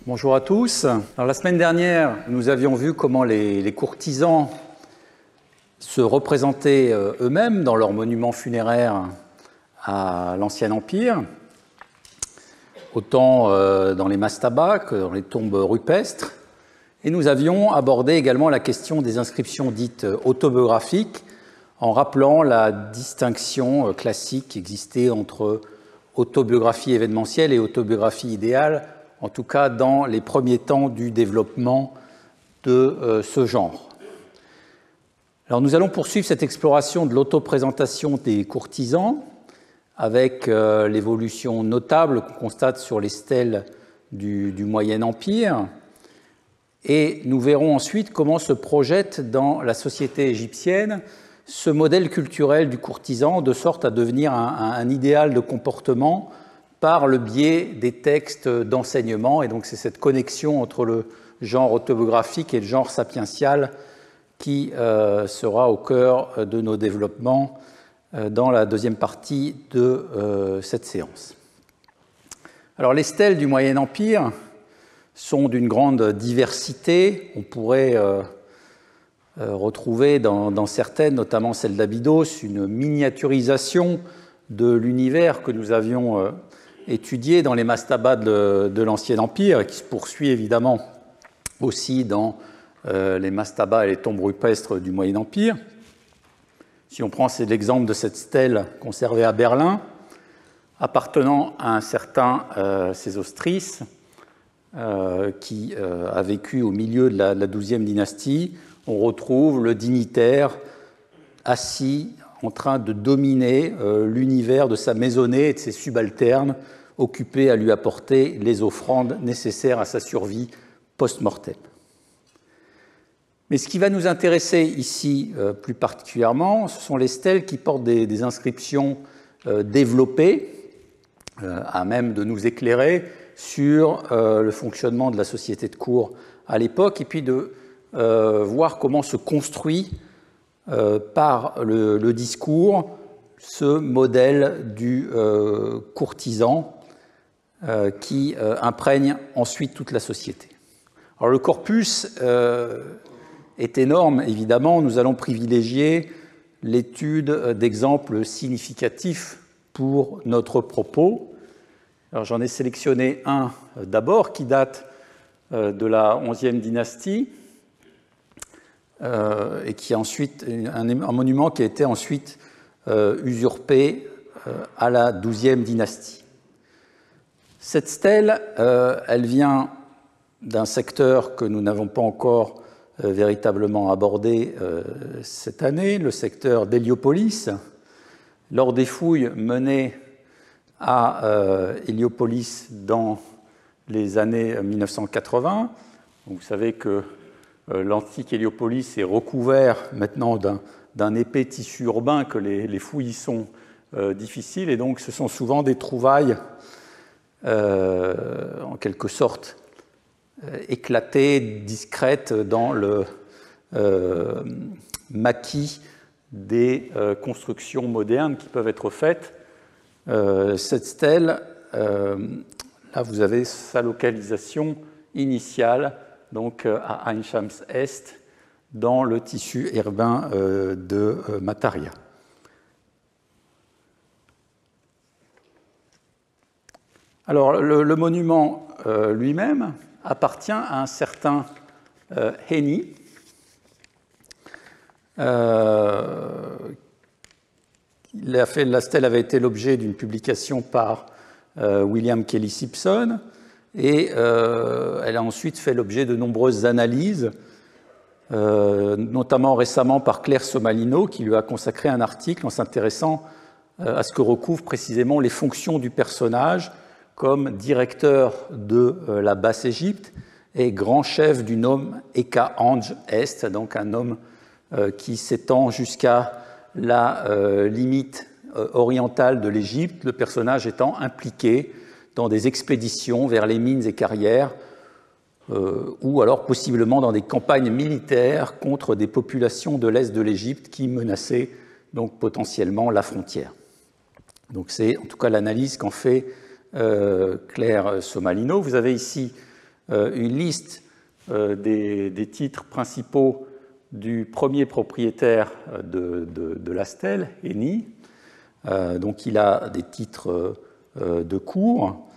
Bonjour à tous. Alors, la semaine dernière, nous avions vu comment les courtisans se représentaient eux-mêmes dans leurs monuments funéraires à l'Ancien Empire, autant dans les mastabas que dans les tombes rupestres. Et nous avions abordé également la question des inscriptions dites autobiographiques, en rappelant la distinction classique qui existait entre autobiographie événementielle et autobiographie idéale, en tout cas dans les premiers temps du développement de ce genre. Alors nous allons poursuivre cette exploration de l'autoprésentation des courtisans avec l'évolution notable qu'on constate sur les stèles du Moyen Empire, et nous verrons ensuite comment se projette dans la société égyptienne ce modèle culturel du courtisan, de sorte à devenir un idéal de comportement par le biais des textes d'enseignement. Et donc c'est cette connexion entre le genre autobiographique et le genre sapiential qui sera au cœur de nos développements dans la deuxième partie de cette séance. Alors les stèles du Moyen Empire sont d'une grande diversité. On pourrait retrouver dans certaines, notamment celle d'Abydos, une miniaturisation de l'univers que nous avions étudié dans les mastabas de l'Ancien Empire et qui se poursuit évidemment aussi dans les mastabas et les tombes rupestres du Moyen Empire. Si on prend l'exemple de cette stèle conservée à Berlin, appartenant à un certain Sésostris, qui a vécu au milieu de la XIIe dynastie, on retrouve le dignitaire assis en train de dominer l'univers de sa maisonnée et de ses subalternes, occupés à lui apporter les offrandes nécessaires à sa survie post-mortem. Mais ce qui va nous intéresser ici plus particulièrement, ce sont les stèles qui portent des inscriptions développées, à même de nous éclairer sur le fonctionnement de la société de cour à l'époque, et puis de voir comment se construit par le discours ce modèle du courtisan qui imprègne ensuite toute la société. Alors le corpus est énorme, évidemment. Nous allons privilégier l'étude d'exemples significatifs pour notre propos. Alors j'en ai sélectionné un d'abord qui date de la XIe dynastie et qui est ensuite un monument qui a été ensuite usurpé à la XIIe dynastie. Cette stèle, elle vient d'un secteur que nous n'avons pas encore véritablement abordé cette année, le secteur d'Héliopolis. Lors des fouilles menées à Héliopolis dans les années 1980, donc vous savez que l'antique Héliopolis est recouvert maintenant d'un épais tissu urbain, que les fouilles sont difficiles, et donc ce sont souvent des trouvailles en quelque sorte éclatées, discrètes dans le maquis des constructions modernes qui peuvent être faites. Cette stèle, là vous avez sa localisation initiale, donc à Ain Shams Est, dans le tissu urbain de Mataria. Alors le monument lui-même appartient à un certain Héni, la stèle avait été l'objet d'une publication par William Kelly Simpson, et elle a ensuite fait l'objet de nombreuses analyses, notamment récemment par Claire Somalino, qui lui a consacré un article en s'intéressant à ce que recouvrent précisément les fonctions du personnage comme directeur de la Basse-Égypte et grand chef du nome Eka Ange Est, donc un nome qui s'étend jusqu'à la limite orientale de l'Égypte, le personnage étant impliqué dans des expéditions vers les mines et carrières, ou alors possiblement dans des campagnes militaires contre des populations de l'est de l'Égypte qui menaçaient donc potentiellement la frontière. Donc c'est en tout cas l'analyse qu'en fait Claire Somalino. Vous avez ici une liste des titres principaux du premier propriétaire de la stèle, Eni. Donc il a des titres de cour.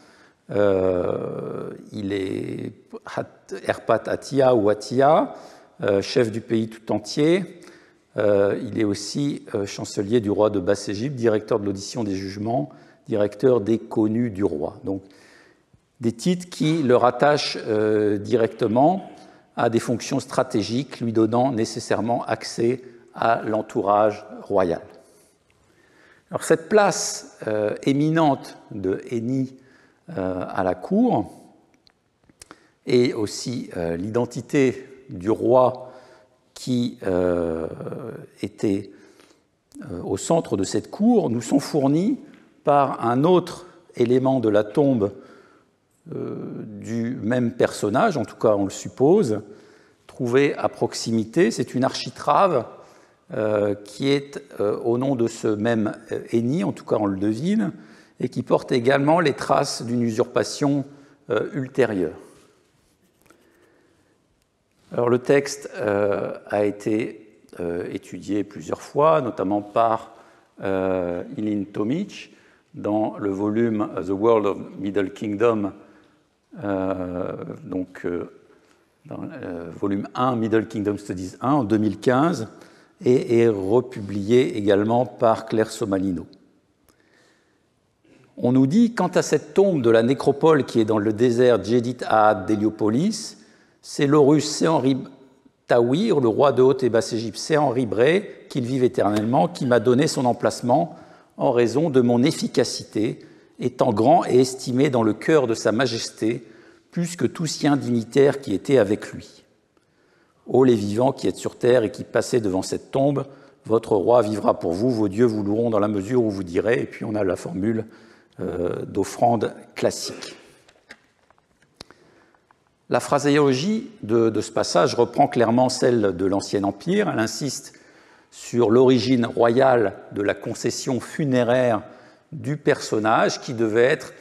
Il est Erpat Attia ou Attia, chef du pays tout entier. Il est aussi chancelier du roi de Basse-Égypte, directeur de l'audition des jugements, directeur des connus du roi. Donc, des titres qui le rattachent directement à des fonctions stratégiques, lui donnant nécessairement accès à l'entourage royal. Alors, cette place éminente de Eni à la cour et aussi l'identité du roi qui était au centre de cette cour nous sont fournis par un autre élément de la tombe du même personnage, en tout cas on le suppose, trouvé à proximité. C'est une architrave qui est au nom de ce même Eni, en tout cas on le devine, et qui porte également les traces d'une usurpation ultérieure. Alors, le texte a été étudié plusieurs fois, notamment par Ilin Tomic dans le volume The World of Middle Kingdom, dans le volume 1 Middle Kingdom Studies 1 en 2015, et est republié également par Claire Somalino. On nous dit, quant à cette tombe de la nécropole qui est dans le désert Djedit Ahad d'Héliopolis, c'est l'Horus Séhenri Tawir, le roi de Haute et Basse-Égypte Séhenri Bré, qu'il vive éternellement, qui m'a donné son emplacement en raison de mon efficacité, étant grand et estimé dans le cœur de sa majesté, plus que tout sien dignitaire qui était avec lui. Ô les vivants qui êtes sur terre et qui passez devant cette tombe, votre roi vivra pour vous, vos dieux vous loueront dans la mesure où vous direz, et puis on a la formule d'offrande classique. La phraséologie de ce passage reprend clairement celle de l'Ancien Empire. Elle insiste sur l'origine royale de la concession funéraire du personnage qui devait être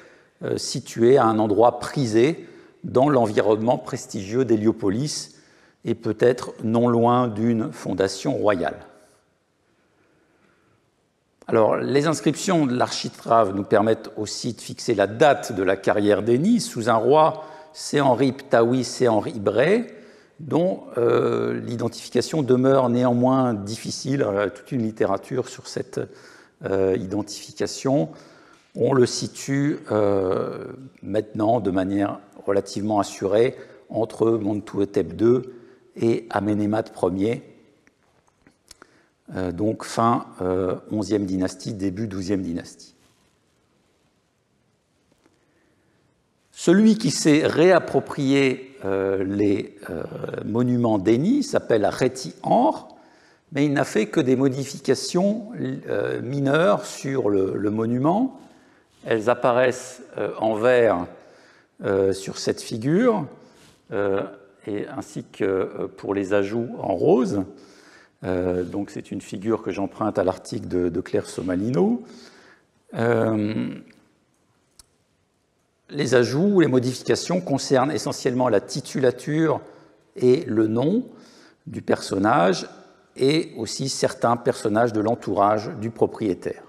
situé à un endroit prisé dans l'environnement prestigieux d'Héliopolis et peut-être non loin d'une fondation royale. Alors, les inscriptions de l'architrave nous permettent aussi de fixer la date de la carrière d'Eni sous un roi Séhenri Ptaoui Séhenri Bré, dont l'identification demeure néanmoins difficile. Il y a toute une littérature sur cette identification. On le situe maintenant de manière relativement assurée entre Mentuhotep II et Amenemhat Ier, donc fin 11e dynastie, début 12e dynastie. Celui qui s'est réapproprié les monuments d'Eni s'appelle Reti Anr, mais il n'a fait que des modifications mineures sur le monument. Elles apparaissent en vert sur cette figure, et ainsi que pour les ajouts en rose. Donc c'est une figure que j'emprunte à l'article de Claire Somalino. Les ajouts ou les modifications concernent essentiellement la titulature et le nom du personnage et aussi certains personnages de l'entourage du propriétaire.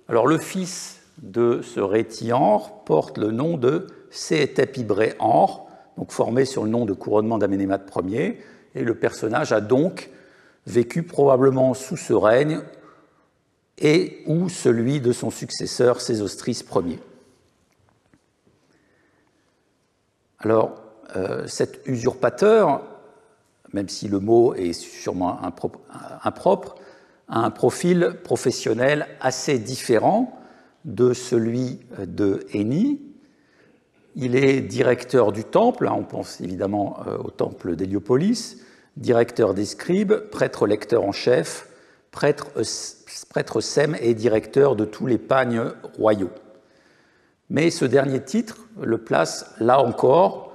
Alors le fils de ce Reti Anr porte le nom de Sehetep Ibré Anr, donc formé sur le nom de couronnement d'Amenemhat Ier, et le personnage a donc vécu probablement sous ce règne et ou celui de son successeur Sésostris Ier. Alors, cet usurpateur, même si le mot est sûrement impropre, a un profil professionnel assez différent de celui de Eni. Il est directeur du temple, on pense évidemment au temple d'Héliopolis, directeur des scribes, prêtre lecteur en chef, prêtre sem et directeur de tous les pagnes royaux. Mais ce dernier titre le place, là encore,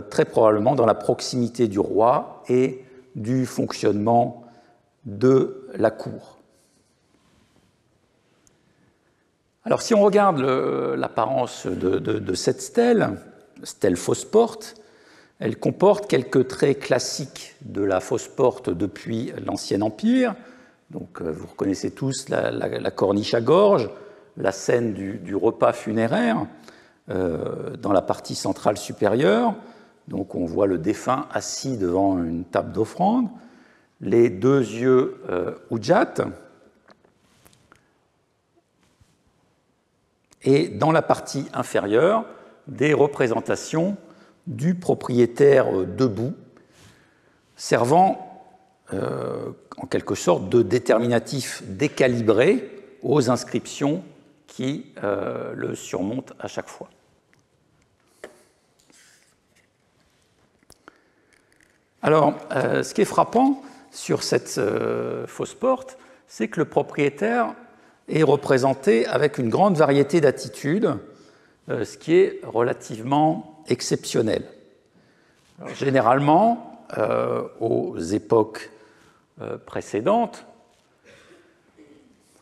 très probablement dans la proximité du roi et du fonctionnement de la cour. Alors, si on regarde l'apparence de cette stèle, stèle fausse porte. Elle comporte quelques traits classiques de la fausse porte depuis l'Ancien Empire. Donc, vous reconnaissez tous la corniche à gorge, la scène du repas funéraire dans la partie centrale supérieure. Donc, on voit le défunt assis devant une table d'offrande, les deux yeux Ujjat. Et dans la partie inférieure, des représentations du propriétaire debout, servant en quelque sorte de déterminatif décalibré aux inscriptions qui le surmontent à chaque fois. Alors, ce qui est frappant sur cette fausse porte, c'est que le propriétaire est représenté avec une grande variété d'attitudes, ce qui est relativement exceptionnel. Alors, généralement, aux époques précédentes,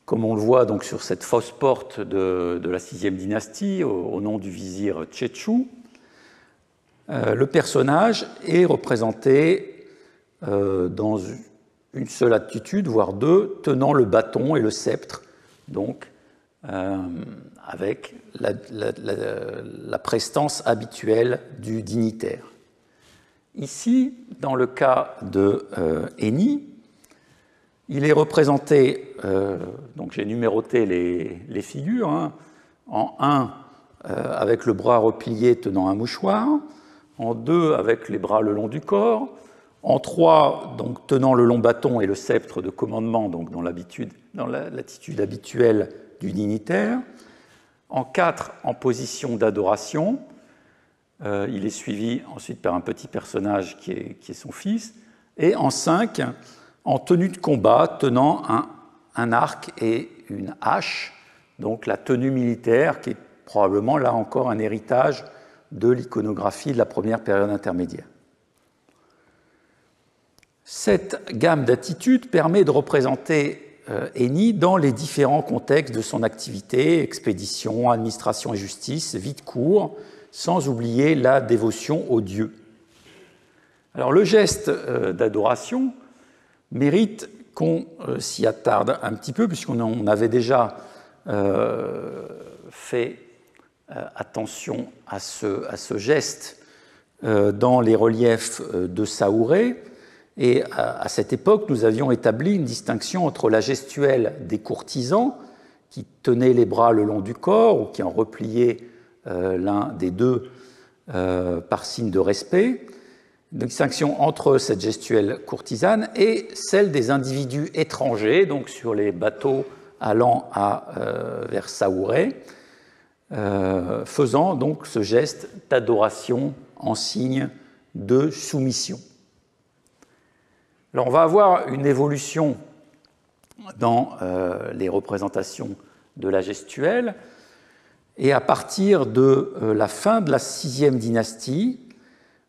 comme on le voit donc sur cette fausse porte de la VIe dynastie, au nom du vizir Tchetchou, le personnage est représenté dans une seule attitude, voire deux, tenant le bâton et le sceptre, donc avec la prestance habituelle du dignitaire. Ici, dans le cas de Eni, il est représenté, donc j'ai numéroté les figures, hein, en 1 avec le bras replié tenant un mouchoir, en 2 avec les bras le long du corps, en 3 donc tenant le long bâton et le sceptre de commandement, donc dans l'attitude habituelle du dignitaire, en 4 en position d'adoration. Il est suivi ensuite par un petit personnage qui est son fils, et en 5 en tenue de combat, tenant un arc et une hache, donc la tenue militaire qui est probablement là encore un héritage de l'iconographie de la première période intermédiaire. Cette gamme d'attitudes permet de représenter Eni dans les différents contextes de son activité, expédition, administration et justice, vie de cour, sans oublier la dévotion aux dieux. Alors le geste d'adoration mérite qu'on s'y attarde un petit peu, puisqu'on en avait déjà fait attention à ce geste dans les reliefs de Saouré. Et à cette époque, nous avions établi une distinction entre la gestuelle des courtisans, qui tenaient les bras le long du corps ou qui en repliaient l'un des deux par signe de respect, une distinction entre cette gestuelle courtisane et celle des individus étrangers, donc sur les bateaux allant vers Saouré, faisant donc ce geste d'adoration en signe de soumission. Alors on va avoir une évolution dans les représentations de la gestuelle, et à partir de la fin de la VIe dynastie,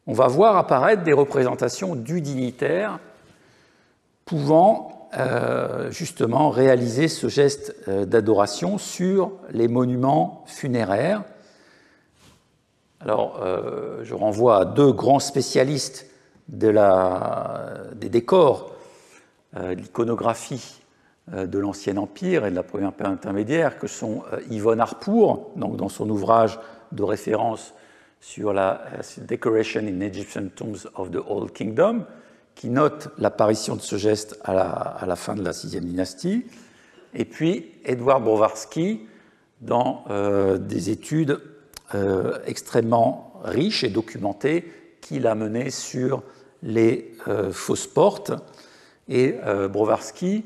on va voir apparaître des représentations du dignitaire pouvant justement réaliser ce geste d'adoration sur les monuments funéraires. Alors, je renvoie à deux grands spécialistes des décors, de l'iconographie de l'Ancien Empire et de la première période intermédiaire, que sont Yvonne Harpour, donc dans son ouvrage de référence sur la Decoration in Egyptian Tombs of the Old Kingdom, qui note l'apparition de ce geste à la fin de la VIe dynastie, et puis Edward Browarski dans des études extrêmement riches et documentées qu'il a menées sur les fausses portes. Et Browarski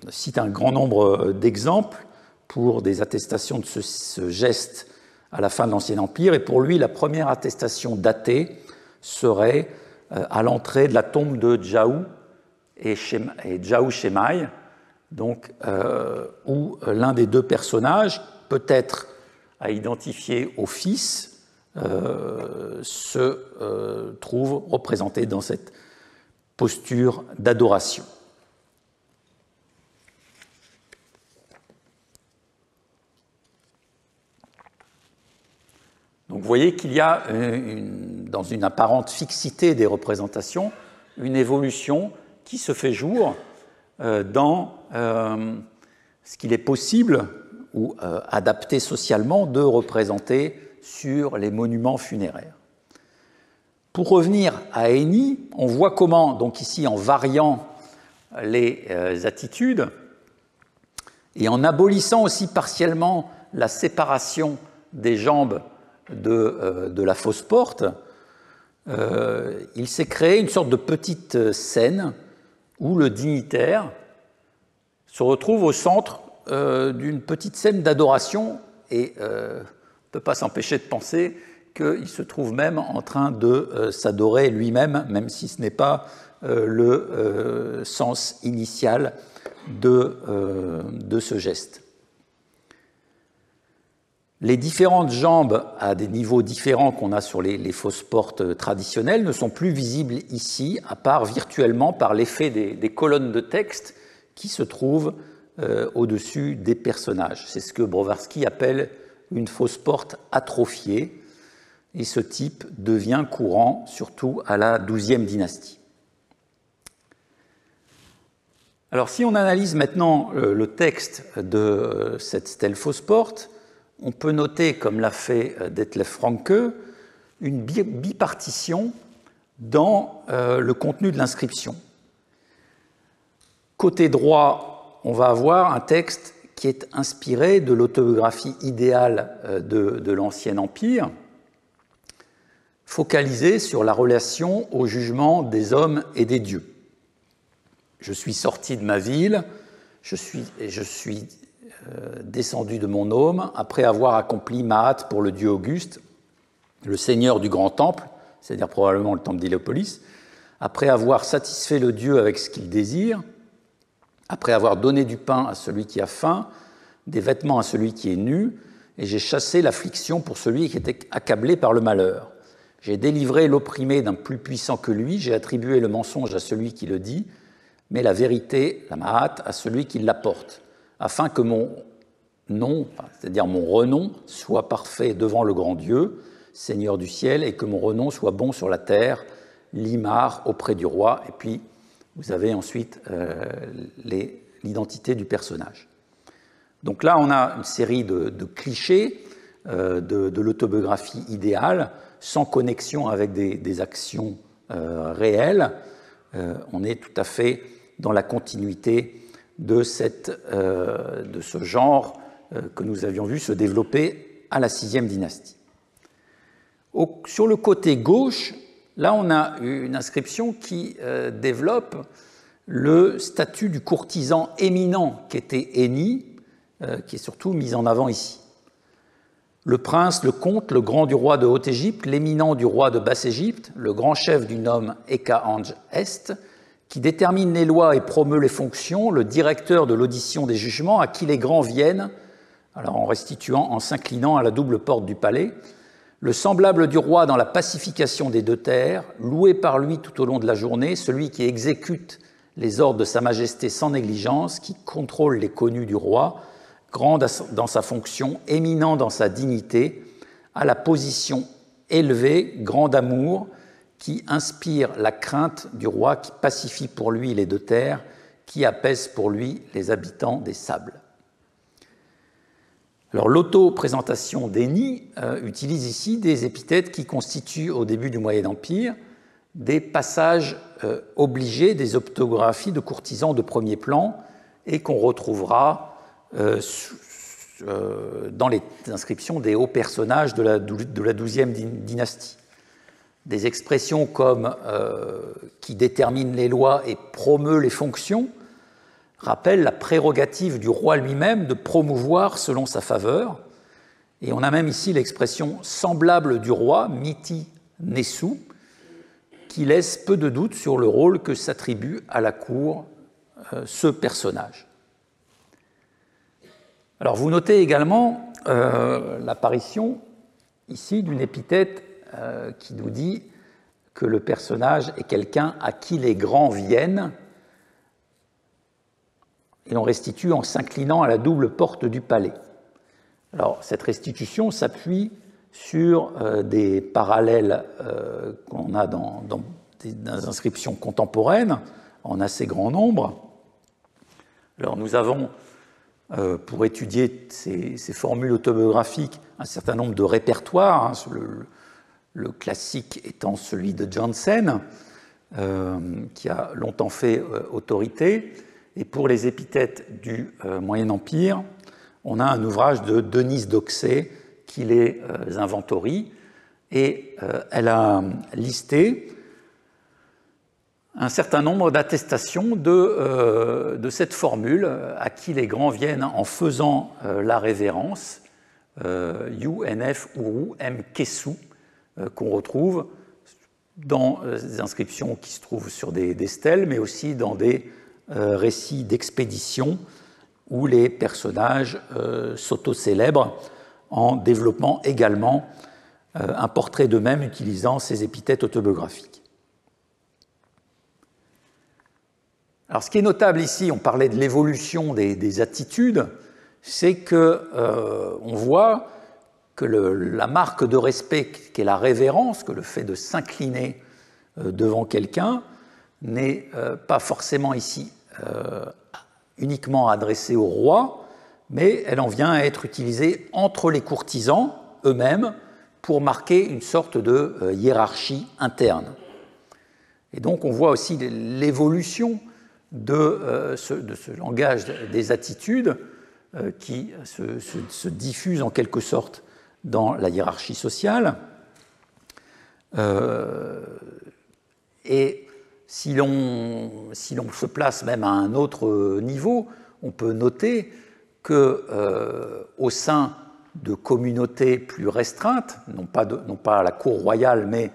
cite un grand nombre d'exemples pour des attestations de ce geste à la fin de l'Ancien Empire, et pour lui, la première attestation datée serait à l'entrée de la tombe de Djaou et Djaou Shemai, donc, où l'un des deux personnages, peut-être à identifier au fils, se trouve représenté dans cette posture d'adoration. vous voyez qu'il y a, dans une apparente fixité des représentations, une évolution qui se fait jour dans ce qu'il est possible ou adapté socialement de représenter sur les monuments funéraires. Pour revenir à Hénie, on voit comment, donc ici en variant les attitudes et en abolissant aussi partiellement la séparation des jambes de la fausse porte, il s'est créé une sorte de petite scène où le dignitaire se retrouve au centre d'une petite scène d'adoration et on ne peut pas s'empêcher de penser qu'il se trouve même en train de s'adorer lui-même, même si ce n'est pas le sens initial de ce geste. Les différentes jambes à des niveaux différents qu'on a sur les fausses portes traditionnelles ne sont plus visibles ici, à part virtuellement par l'effet des colonnes de texte qui se trouvent au-dessus des personnages. C'est ce que Brouwersky appelle une fausse porte atrophiée, et ce type devient courant surtout à la XIIe dynastie. Alors si on analyse maintenant le texte de cette stèle fausse porte, on peut noter, comme l'a fait Detlef Franke, une bipartition dans le contenu de l'inscription. Côté droit, on va avoir un texte qui est inspiré de l'autobiographie idéale de l'Ancien Empire, focalisé sur la relation au jugement des hommes et des dieux. Je suis sorti de ma ville, je suis descendu de mon aume, après avoir accompli ma hâte pour le dieu Auguste, le seigneur du grand temple, c'est-à-dire probablement le temple d'Héliopolis, après avoir satisfait le dieu avec ce qu'il désire, après avoir donné du pain à celui qui a faim, des vêtements à celui qui est nu, et j'ai chassé l'affliction pour celui qui était accablé par le malheur. J'ai délivré l'opprimé d'un plus puissant que lui, j'ai attribué le mensonge à celui qui le dit, mais la vérité, la ma'at, à celui qui l'apporte, afin que mon nom, c'est-à-dire mon renom, soit parfait devant le grand Dieu, Seigneur du ciel, et que mon renom soit bon sur la terre, l'imar auprès du roi. Et puis, vous avez ensuite l'identité du personnage. Donc là, on a une série de clichés de l'autobiographie idéale, sans connexion avec des actions réelles. On est tout à fait dans la continuité de ce genre que nous avions vu se développer à la VIe dynastie. Sur le côté gauche, là on a une inscription qui développe le statut du courtisan éminent qu'était Hénie, qui est surtout mis en avant ici. Le prince, le comte, le grand du roi de Haute-Égypte, l'éminent du roi de Basse-Égypte, le grand chef du nom Eka-Ange Est, qui détermine les lois et promeut les fonctions, le directeur de l'audition des jugements, à qui les grands viennent, alors en restituant, en s'inclinant à la double porte du palais, le semblable du roi dans la pacification des deux terres, loué par lui tout au long de la journée, celui qui exécute les ordres de sa majesté sans négligence, qui contrôle les connus du roi, grand dans sa fonction, éminent dans sa dignité, à la position élevée, grand d'amour, qui inspire la crainte du roi, qui pacifie pour lui les deux terres, qui apaise pour lui les habitants des sables. Alors, l'auto-présentation d'Hénie utilise ici des épithètes qui constituent, au début du Moyen Empire, des passages obligés des autobiographies de courtisans de premier plan et qu'on retrouvera dans les inscriptions des hauts personnages de la XIIe dynastie. Des expressions comme qui détermine les lois et promeut les fonctions rappellent la prérogative du roi lui-même de promouvoir selon sa faveur. Et on a même ici l'expression semblable du roi, miti nessu, qui laisse peu de doute sur le rôle que s'attribue à la cour ce personnage. Alors vous notez également l'apparition ici d'une épithète qui nous dit que le personnage est quelqu'un à qui les grands viennent, et l'on restitue en s'inclinant à la double porte du palais. Alors cette restitution s'appuie sur des parallèles qu'on a dans des inscriptions contemporaines en assez grand nombre. Alors nous avons, pour étudier ces formules autobiographiques, un certain nombre de répertoires, hein, le classique étant celui de Janssen, qui a longtemps fait autorité. Et pour les épithètes du Moyen Empire, on a un ouvrage de Denise d'Oxay qui les inventorie, et elle a listé un certain nombre d'attestations de cette formule à qui les grands viennent en faisant la révérence, UNF Uru M Kesu, qu'on retrouve dans des inscriptions qui se trouvent sur des stèles, mais aussi dans des récits d'expéditions où les personnages s'auto-célèbrent en développant également un portrait d'eux-mêmes utilisant ces épithètes autobiographiques. Alors, ce qui est notable ici, on parlait de l'évolution des attitudes, c'est qu'on voit que la marque de respect, qui est la révérence, que le fait de s'incliner devant quelqu'un, n'est pas forcément ici uniquement adressée au roi, mais elle en vient à être utilisée entre les courtisans eux-mêmes pour marquer une sorte de hiérarchie interne. Et donc on voit aussi l'évolution de ce langage des attitudes qui se diffuse en quelque sorte dans la hiérarchie sociale. Et si l'on se place même à un autre niveau, on peut noter qu'au sein de communautés plus restreintes, non pas à la cour royale, mais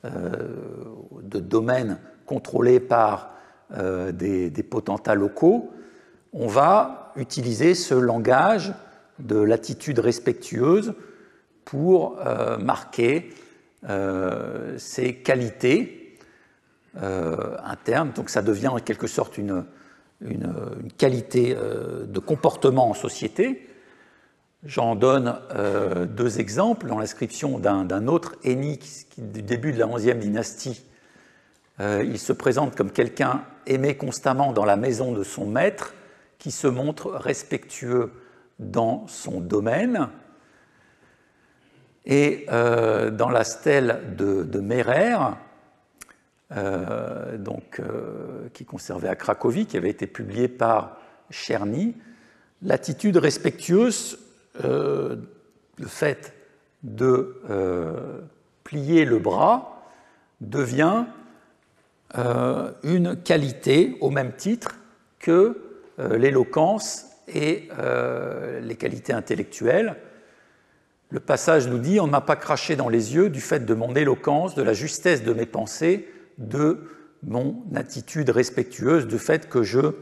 de domaines contrôlés par des potentats locaux, on va utiliser ce langage de l'attitude respectueuse pour marquer ces qualités internes. Donc ça devient en quelque sorte une qualité de comportement en société. J'en donne deux exemples dans l'inscription d'un autre Eni du début de la XIe dynastie. Il se présente comme quelqu'un aimé constamment dans la maison de son maître, qui se montre respectueux dans son domaine. Et dans la stèle de Merer, qui est conservée à Cracovie, qui avait été publiée par Czerny, l'attitude respectueuse, le fait de plier le bras, devient une qualité au même titre que l'éloquence et les qualités intellectuelles. Le passage nous dit « On ne m'a pas craché dans les yeux du fait de mon éloquence, de la justesse de mes pensées, de mon attitude respectueuse, du fait que je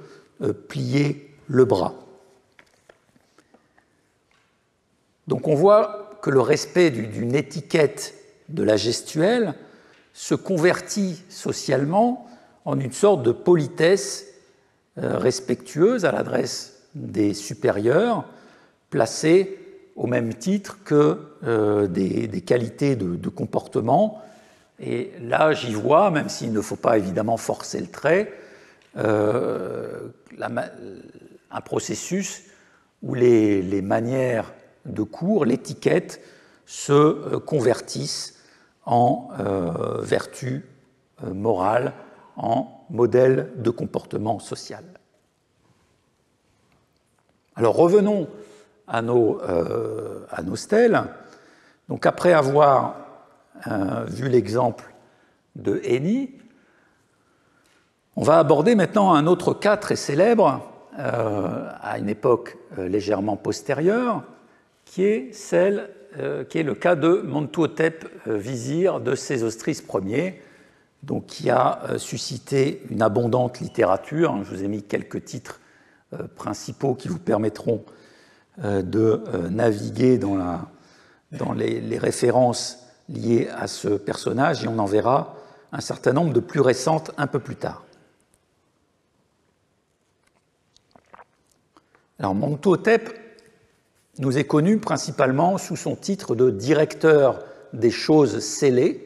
pliais le bras. » Donc on voit que le respect d'une étiquette de la gestuelle se convertit socialement en une sorte de politesse respectueuse à l'adresse des supérieurs, placée au même titre que des qualités de comportement. Et là, j'y vois, même s'il ne faut pas évidemment forcer le trait, un processus où les manières de cours, l'étiquette, se convertissent en vertu morale, en modèle de comportement social. Alors revenons à nos stèles. Donc après avoir vu l'exemple de Eni, on va aborder maintenant un autre cas très célèbre à une époque légèrement postérieure, qui est le cas de Mentuhotep vizir de Sésostris Ier, donc qui a suscité une abondante littérature. Je vous ai mis quelques titres principaux qui vous permettront de naviguer dans les références liées à ce personnage, et on en verra un certain nombre de plus récentes un peu plus tard. Alors Mentuhotep nous est connu principalement sous son titre de directeur des choses scellées.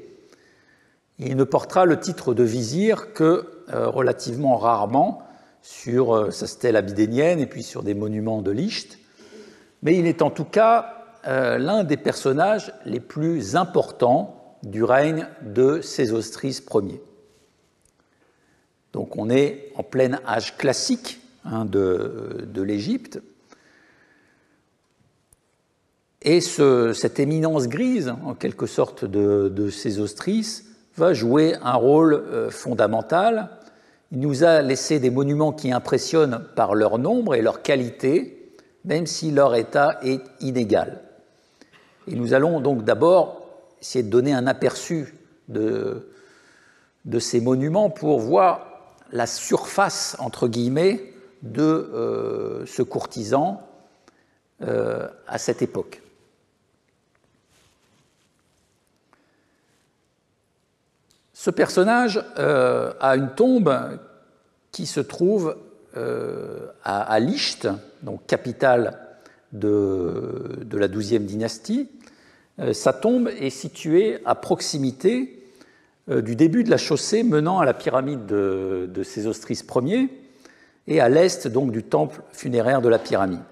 Il ne portera le titre de vizir que relativement rarement sur sa stèle abydénienne et puis sur des monuments de Licht, mais il est en tout cas l'un des personnages les plus importants du règne de Sésostris Ier. Donc on est en plein âge classique de l'Égypte. Et cette éminence grise, en quelque sorte, de Sésostris va jouer un rôle fondamental. Il nous a laissé des monuments qui impressionnent par leur nombre et leur qualité, même si leur état est inégal. Et nous allons donc d'abord essayer de donner un aperçu de ces monuments pour voir la surface, entre guillemets, de ce courtisan à cette époque. Ce personnage a une tombe qui se trouve à Licht, donc capitale de la XIIe dynastie. Sa tombe est située à proximité du début de la chaussée menant à la pyramide de Sésostris Ier et à l'est donc du temple funéraire de la pyramide.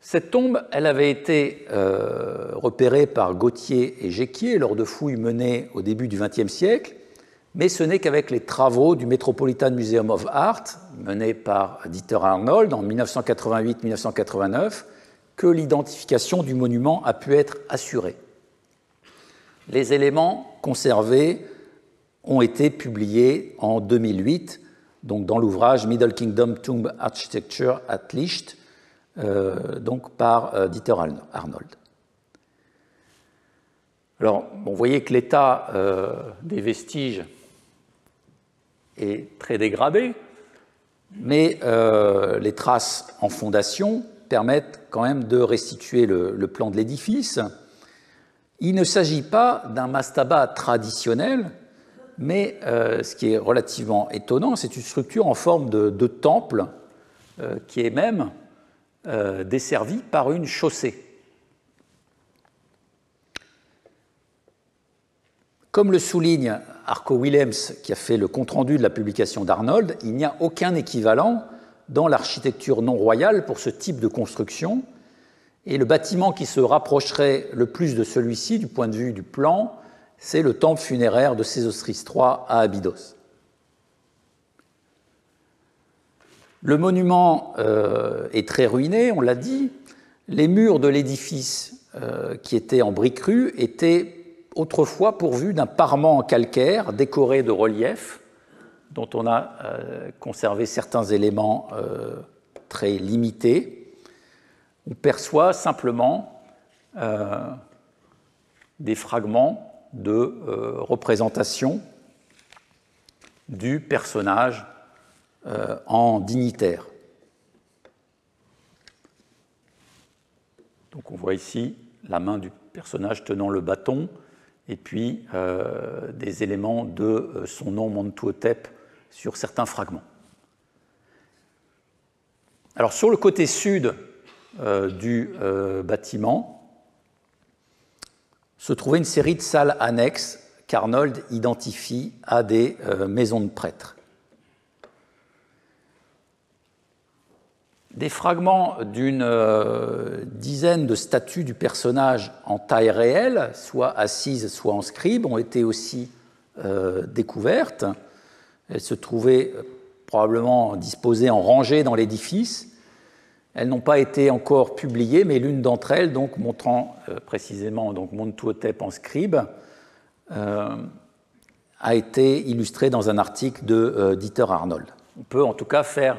Cette tombe, elle avait été repérée par Gauthier et Jequier lors de fouilles menées au début du XXe siècle, mais ce n'est qu'avec les travaux du Metropolitan Museum of Art, menés par Dieter Arnold en 1988-1989, que l'identification du monument a pu être assurée. Les éléments conservés ont été publiés en 2008, donc dans l'ouvrage Middle Kingdom Tomb Architecture at Licht, donc par Dieter Arnold. Alors, vous voyez que l'état des vestiges est très dégradé, mais les traces en fondation permettent quand même de restituer le plan de l'édifice. Il ne s'agit pas d'un mastaba traditionnel, mais ce qui est relativement étonnant, c'est une structure en forme de temple qui est même desservie par une chaussée. Comme le souligne Arco Willems, qui a fait le compte-rendu de la publication d'Arnold, il n'y a aucun équivalent dans l'architecture non royale pour ce type de construction, et le bâtiment qui se rapprocherait le plus de celui-ci du point de vue du plan, c'est le temple funéraire de Sésostris III à Abydos. Le monument est très ruiné, on l'a dit. Les murs de l'édifice, qui étaient en briques crues, étaient autrefois pourvus d'un parement en calcaire décoré de reliefs, dont on a conservé certains éléments très limités. On perçoit simplement des fragments de représentation du personnage en dignitaire. Donc on voit ici la main du personnage tenant le bâton et puis des éléments de son nom Montuhotep sur certains fragments. Alors sur le côté sud du bâtiment se trouvait une série de salles annexes qu'Arnold identifie à des maisons de prêtres. Des fragments d'une dizaine de statues du personnage en taille réelle, soit assises, soit en scribe, ont été aussi découvertes. Elles se trouvaient probablement disposées en rangées dans l'édifice. Elles n'ont pas été encore publiées, mais l'une d'entre elles, donc, montrant précisément donc, Montuhotep en scribe, a été illustrée dans un article de Dieter Arnold. On peut en tout cas faire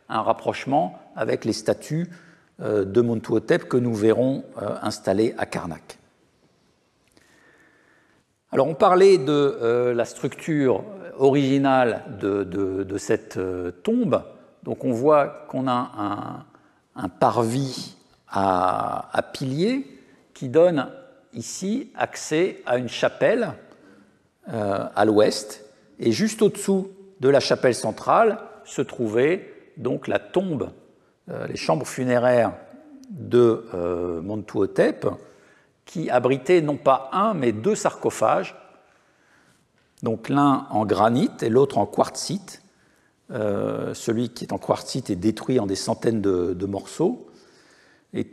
un rapprochement avec les statues de Montuhotep que nous verrons installées à Karnak. Alors on parlait de la structure originale de cette tombe. Donc on voit qu'on a un parvis à piliers qui donne ici accès à une chapelle à l'ouest. Et juste au-dessous de la chapelle centrale se trouvait donc la tombe, les chambres funéraires de Montuhotep, qui abritait non pas un, mais deux sarcophages, donc l'un en granit et l'autre en quartzite. Celui qui est en quartzite est détruit en des centaines de morceaux. Et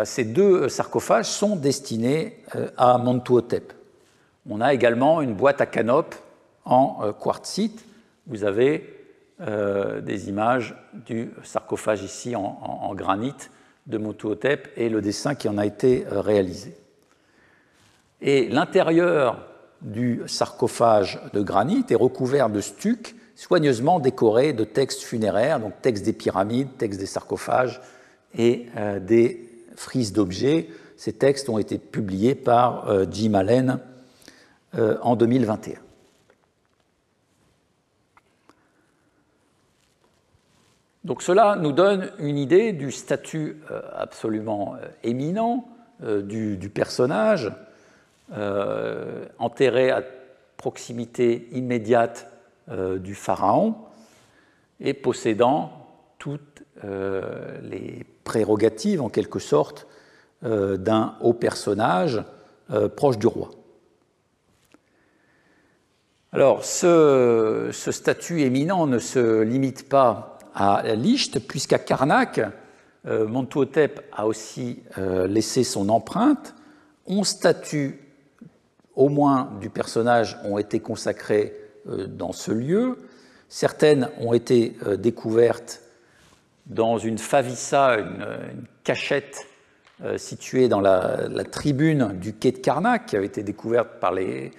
ces deux sarcophages sont destinés à Montuhotep. On a également une boîte à canopes en quartzite. Vous avez des images du sarcophage ici en granit de Montuhotep et le dessin qui en a été réalisé. Et l'intérieur du sarcophage de granit est recouvert de stucs soigneusement décorés de textes funéraires, donc textes des pyramides, textes des sarcophages et des frises d'objets. Ces textes ont été publiés par Jim Allen en 2021. Donc cela nous donne une idée du statut absolument éminent du personnage, enterré à proximité immédiate du pharaon et possédant toutes les prérogatives, en quelque sorte, d'un haut personnage proche du roi. Alors, ce statut éminent ne se limite pas à Licht, puisqu'à Karnak, Montuhotep a aussi laissé son empreinte. 11 statues, au moins, du personnage ont été consacrées dans ce lieu. Certaines ont été découvertes dans une favissa, une cachette située dans la tribune du quai de Karnak, qui avait été découverte par les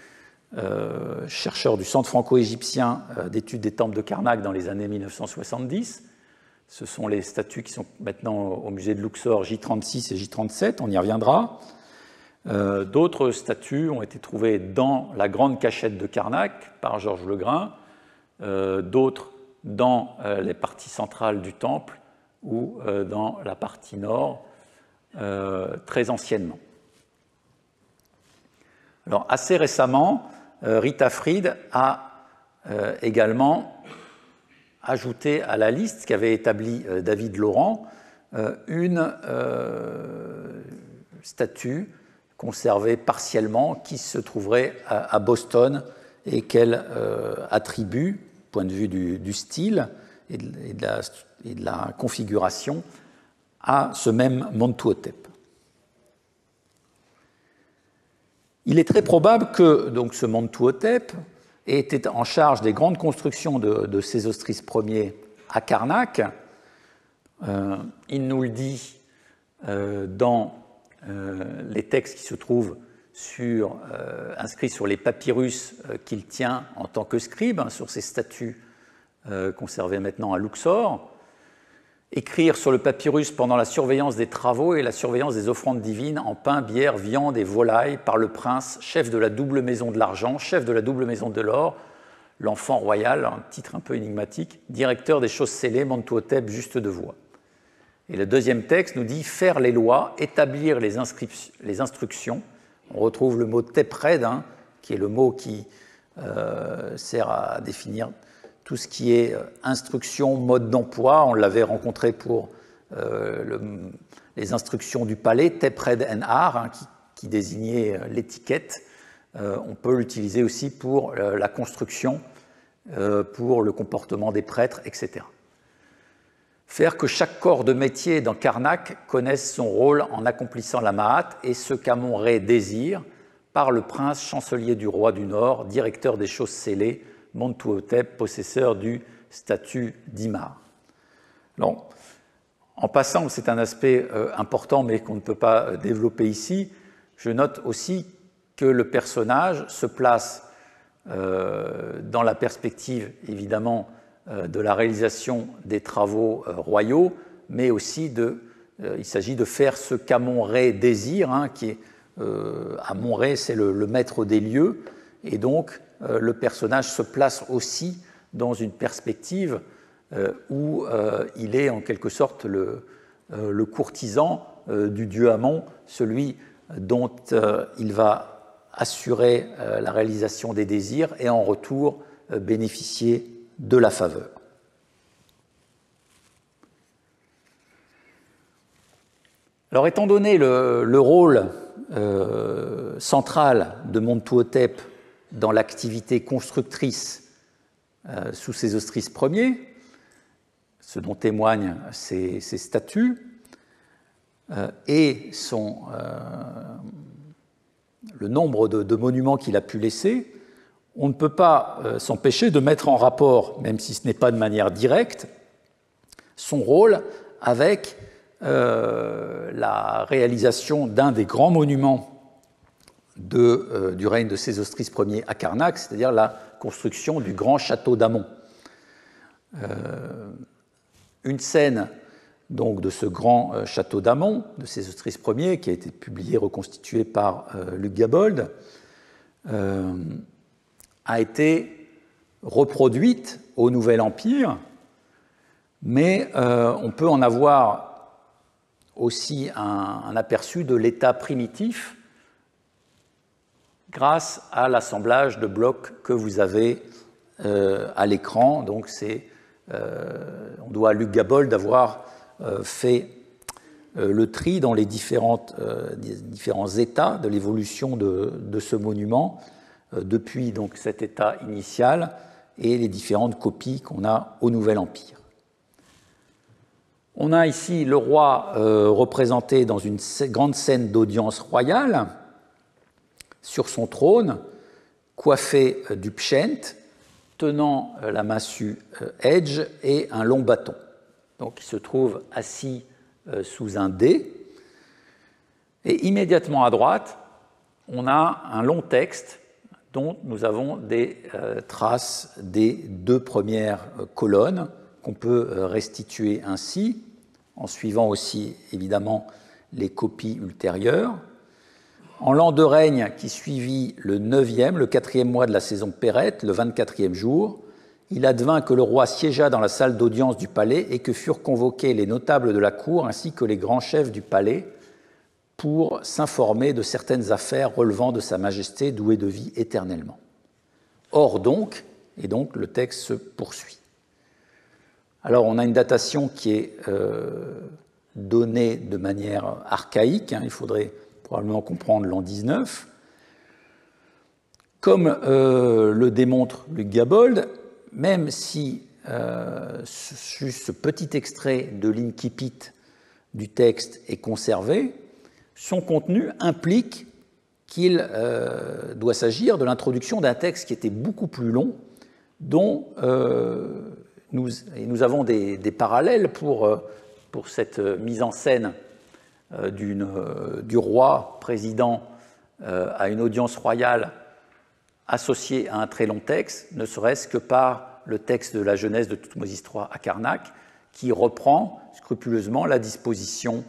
chercheurs du Centre franco-égyptien d'études des temples de Karnak dans les années 1970. Ce sont les statues qui sont maintenant au musée de Luxor, J36 et J37, on y reviendra. D'autres statues ont été trouvées dans la grande cachette de Karnak par Georges Legrain, d'autres dans les parties centrales du temple ou dans la partie nord, très anciennement. Alors, assez récemment, Rita Fried a également ajouté à la liste qu'avait établie David Laurent une statue conservée partiellement qui se trouverait à Boston et qu'elle attribue, point de vue du style et de la configuration, à ce même Montuhotep. Il est très probable que donc, ce Montuhotep était en charge des grandes constructions de Sésostris Ier à Karnak. Il nous le dit dans les textes qui se trouvent inscrits sur les papyrus qu'il tient en tant que scribe, sur ces statues conservées maintenant à Luxor. Écrire sur le papyrus pendant la surveillance des travaux et la surveillance des offrandes divines en pain, bière, viande et volaille par le prince, chef de la double maison de l'argent, chef de la double maison de l'or, l'enfant royal, un titre un peu énigmatique, directeur des choses scellées, Montuhotep, juste de voix. Et le deuxième texte nous dit faire les lois, établir les instructions. On retrouve le mot tepred, qui est le mot qui sert à définir tout ce qui est instruction, mode d'emploi. On l'avait rencontré pour les instructions du palais, tepred en ar, qui désignait l'étiquette. On peut l'utiliser aussi pour la construction, pour le comportement des prêtres, etc. Faire que chaque corps de métier dans Karnak connaisse son rôle en accomplissant la Ma'at et ce qu'Amon-Ré désire par le prince chancelier du roi du Nord, directeur des choses scellées, Montuhotep, possesseur du statut d'Imar. Alors, en passant, c'est un aspect important mais qu'on ne peut pas développer ici, je note aussi que le personnage se place dans la perspective, évidemment, de la réalisation des travaux royaux, mais aussi il s'agit de faire ce qu'Amon-Ré désire, qui est, Amon-Ré, c'est le maître des lieux, et donc le personnage se place aussi dans une perspective où il est en quelque sorte le courtisan du dieu Amon, celui dont il va assurer la réalisation des désirs et en retour bénéficier de la faveur. Alors, étant donné le rôle central de Montuhotep dans l'activité constructrice sous Sésostris Ier, ce dont témoignent ses statues, et le nombre de monuments qu'il a pu laisser, on ne peut pas s'empêcher de mettre en rapport, même si ce n'est pas de manière directe, son rôle avec la réalisation d'un des grands monuments du règne de Sésostris Ier à Karnak, c'est-à-dire la construction du grand château d'Amon. Une scène donc, de ce grand château d'Amon, de Sésostris Ier, qui a été publié, reconstitué par Luc Gabold, a été reproduite au Nouvel Empire, mais on peut en avoir aussi un aperçu de l'état primitif grâce à l'assemblage de blocs que vous avez à l'écran. Donc, on doit à Luc Gabold d'avoir fait le tri dans les différents états de l'évolution de ce monument, depuis donc, cet état initial et les différentes copies qu'on a au Nouvel Empire. On a ici le roi représenté dans une grande scène d'audience royale, sur son trône, coiffé du pschent, tenant la massue edge et un long bâton. Donc il se trouve assis sous un dais. Et immédiatement à droite, on a un long texte dont nous avons des traces des deux premières colonnes qu'on peut restituer ainsi, en suivant aussi évidemment les copies ultérieures. En l'an de règne qui suivit le 9e, le 4e mois de la saison Pérette, le 24e jour, il advint que le roi siégea dans la salle d'audience du palais et que furent convoqués les notables de la cour ainsi que les grands chefs du palais pour s'informer de certaines affaires relevant de sa majesté douée de vie éternellement. Or donc, et donc le texte se poursuit. Alors on a une datation qui est donnée de manière archaïque, il faudrait probablement comprendre l'an 19. Comme le démontre Luc Gabold, même si ce petit extrait de l'incipit du texte est conservé, son contenu implique qu'il doit s'agir de l'introduction d'un texte qui était beaucoup plus long, dont nous avons des parallèles pour cette mise en scène du roi président à une audience royale associée à un très long texte, ne serait-ce que par le texte de la Genèse de Thoutmôsis III à Karnak, qui reprend scrupuleusement la disposition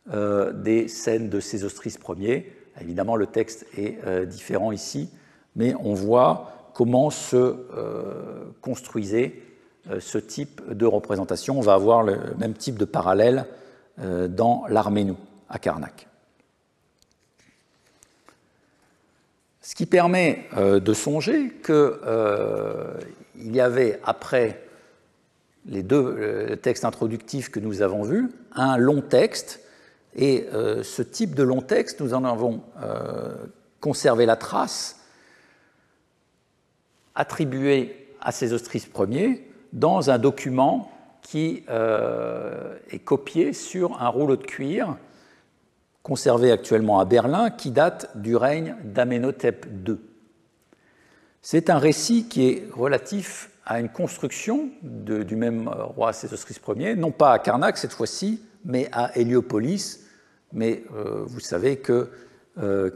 des scènes de Sésostris Ier. Évidemment, le texte est différent ici, mais on voit comment se construisait ce type de représentation. On va avoir le même type de parallèle dans l'Arménou, à Karnak. Ce qui permet de songer qu'il y avait, après les deux textes introductifs que nous avons vus, un long texte, et ce type de long texte, nous en avons conservé la trace, attribué à Sésostris Ier, dans un document qui est copié sur un rouleau de cuir conservé actuellement à Berlin, qui date du règne d'Amenhotep II. C'est un récit qui est relatif à une construction du même roi Sésostris Ier, non pas à Karnak cette fois-ci, mais à Héliopolis. Mais vous savez que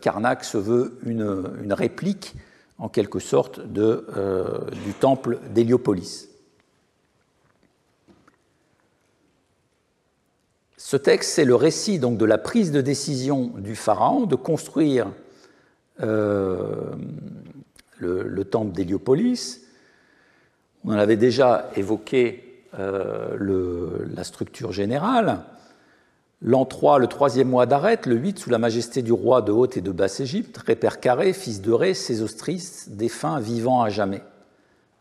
Karnak se veut une réplique, en quelque sorte, du temple d'Héliopolis. Ce texte, c'est le récit donc, de la prise de décision du pharaon de construire le temple d'Héliopolis. On en avait déjà évoqué la structure générale. L'an 3, le 3e mois d'Areth, le 8, sous la majesté du roi de Haute et de Basse-Égypte, Répercaré, fils de Ré, Sésostris, défunt vivant à jamais.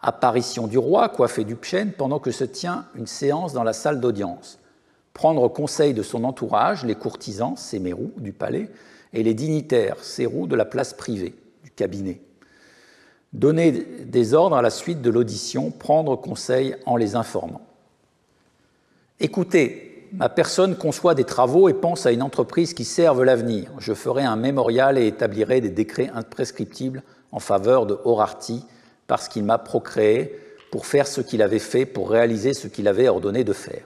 Apparition du roi, coiffé du pschent, pendant que se tient une séance dans la salle d'audience. prendre conseil de son entourage, les courtisans, ces mérous du palais, et les dignitaires, ces roux de la place privée, du cabinet. Donner des ordres à la suite de l'audition, prendre conseil en les informant. Écoutez, ma personne conçoit des travaux et pense à une entreprise qui serve l'avenir. Je ferai un mémorial et établirai des décrets imprescriptibles en faveur de Horarty, parce qu'il m'a procréé pour faire ce qu'il avait fait, pour réaliser ce qu'il avait ordonné de faire.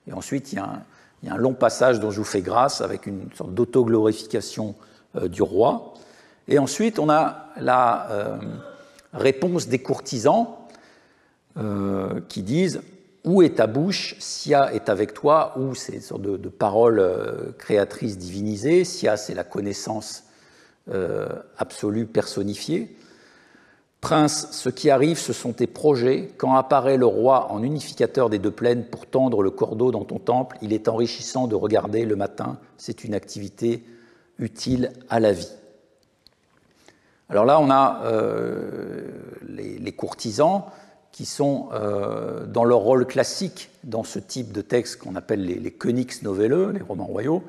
Et ensuite, il y a un long passage dont je vous fais grâce, avec une sorte d'autoglorification du roi. Et ensuite, on a la réponse des courtisans qui disent « Où est ta bouche? Sia est avec toi. » Ou c'est une sorte de parole créatrice divinisée. Sia, c'est la connaissance absolue personnifiée. Prince, ce qui arrive, ce sont tes projets. Quand apparaît le roi en unificateur des deux plaines pour tendre le cordeau dans ton temple, il est enrichissant de regarder le matin. C'est une activité utile à la vie. Alors là, on a les courtisans qui sont dans leur rôle classique dans ce type de texte qu'on appelle les Königsnovelle, les romans royaux.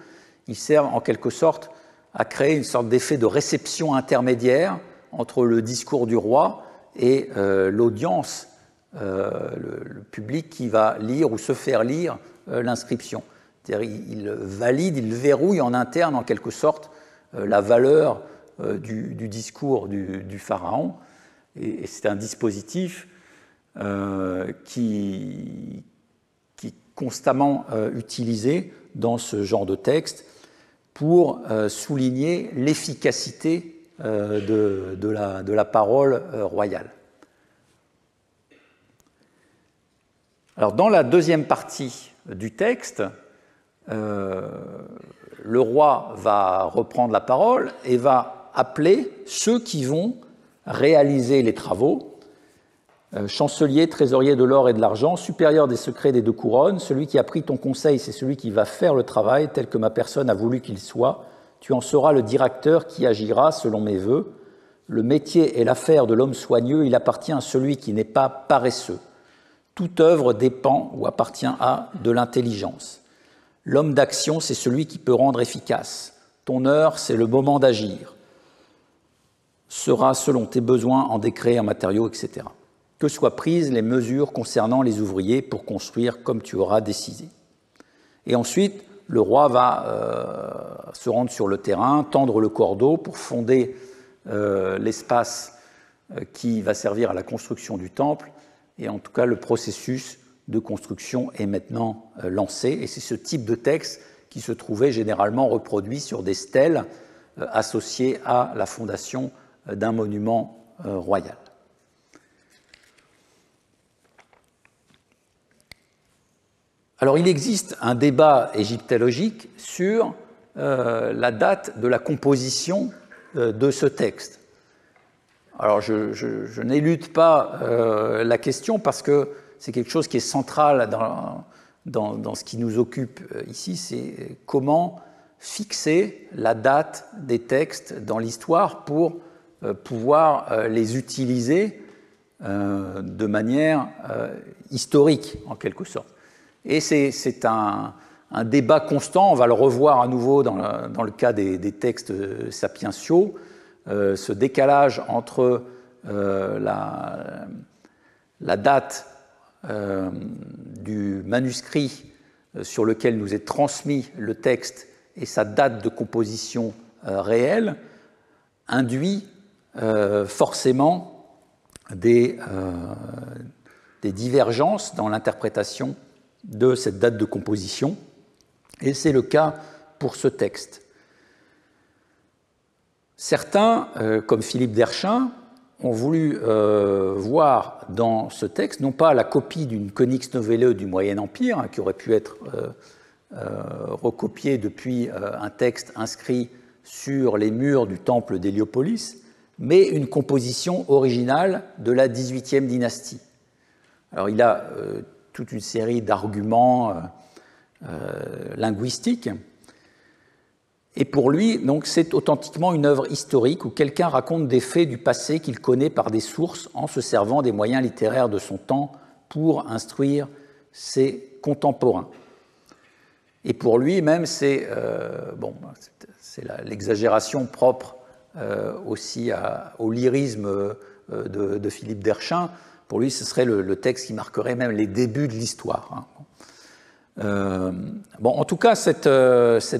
Ils servent en quelque sorte à créer une sorte d'effet de réception intermédiaire entre le discours du roi et l'audience, le public qui va lire ou se faire lire l'inscription. C'est-à-dire il valide, il verrouille en interne en quelque sorte la valeur du discours du pharaon. Et c'est un dispositif qui est constamment utilisé dans ce genre de texte pour souligner l'efficacité de la parole royale. Alors, dans la deuxième partie du texte, le roi va reprendre la parole et va appeler ceux qui vont réaliser les travaux. Chancelier, trésorier de l'or et de l'argent, supérieur des secrets des deux couronnes, celui qui a pris ton conseil, c'est celui qui va faire le travail tel que ma personne a voulu qu'il soit. Tu en seras le directeur qui agira selon mes vœux. Le métier est l'affaire de l'homme soigneux, il appartient à celui qui n'est pas paresseux. Toute œuvre dépend ou appartient à de l'intelligence. L'homme d'action, c'est celui qui peut rendre efficace. Ton heure, c'est le moment d'agir. Sera selon tes besoins en décrets, en matériaux, etc. Que soient prises les mesures concernant les ouvriers pour construire comme tu auras décidé. Et ensuite, le roi va se rendre sur le terrain, tendre le cordeau pour fonder l'espace qui va servir à la construction du temple. Et en tout cas, le processus de construction est maintenant lancé. Et c'est ce type de texte qui se trouvait généralement reproduit sur des stèles associées à la fondation d'un monument royal. Alors, il existe un débat égyptologique sur la date de la composition de ce texte. Alors, je n'élude pas la question parce que c'est quelque chose qui est central dans ce qui nous occupe ici, c'est comment fixer la date des textes dans l'histoire pour pouvoir les utiliser de manière historique, en quelque sorte. Et c'est un débat constant, on va le revoir à nouveau dans le cas des textes sapientiaux, ce décalage entre la date du manuscrit sur lequel nous est transmis le texte et sa date de composition réelle induit forcément des divergences dans l'interprétation de cette date de composition, et c'est le cas pour ce texte. Certains, comme Philippe d'Erchin, ont voulu voir dans ce texte, non pas la copie d'une Königsnovelle du Moyen Empire, qui aurait pu être recopiée depuis un texte inscrit sur les murs du temple d'Héliopolis, mais une composition originale de la XVIIIe dynastie. Alors il a toute une série d'arguments linguistiques. Et pour lui, donc, c'est authentiquement une œuvre historique où quelqu'un raconte des faits du passé qu'il connaît par des sources en se servant des moyens littéraires de son temps pour instruire ses contemporains. Et pour lui, même, c'est l'exagération propre aussi au lyrisme de Philippe d'Erchin. Pour lui, ce serait le texte qui marquerait même les débuts de l'histoire. En tout cas, cette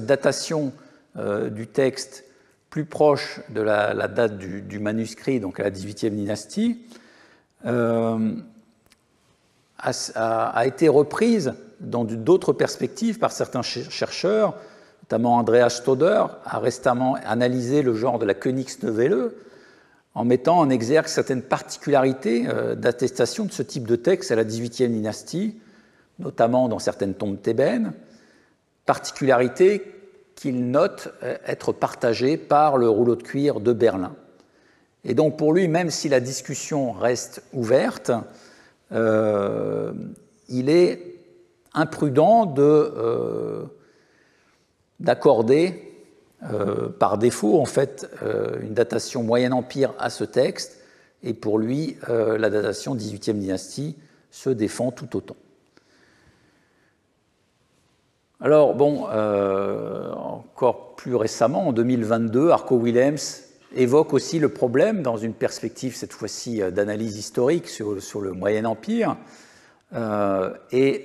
datation du texte plus proche de la date du manuscrit, donc à la XVIIIe dynastie, a été reprise dans d'autres perspectives par certains chercheurs, notamment Andreas Stoder a récemment analysé le genre de la Königsnovelle en mettant en exergue certaines particularités d'attestation de ce type de texte à la XVIIIe dynastie, notamment dans certaines tombes thébaines, particularités qu'il note être partagées par le rouleau de cuir de Berlin. Et donc pour lui, même si la discussion reste ouverte, il est imprudent d'accorder par défaut en fait une datation Moyen Empire à ce texte, et pour lui la datation XVIIIe dynastie se défend tout autant. Alors encore plus récemment, en 2022, Arco Willems évoque aussi le problème dans une perspective cette fois-ci d'analyse historique sur le Moyen Empire, il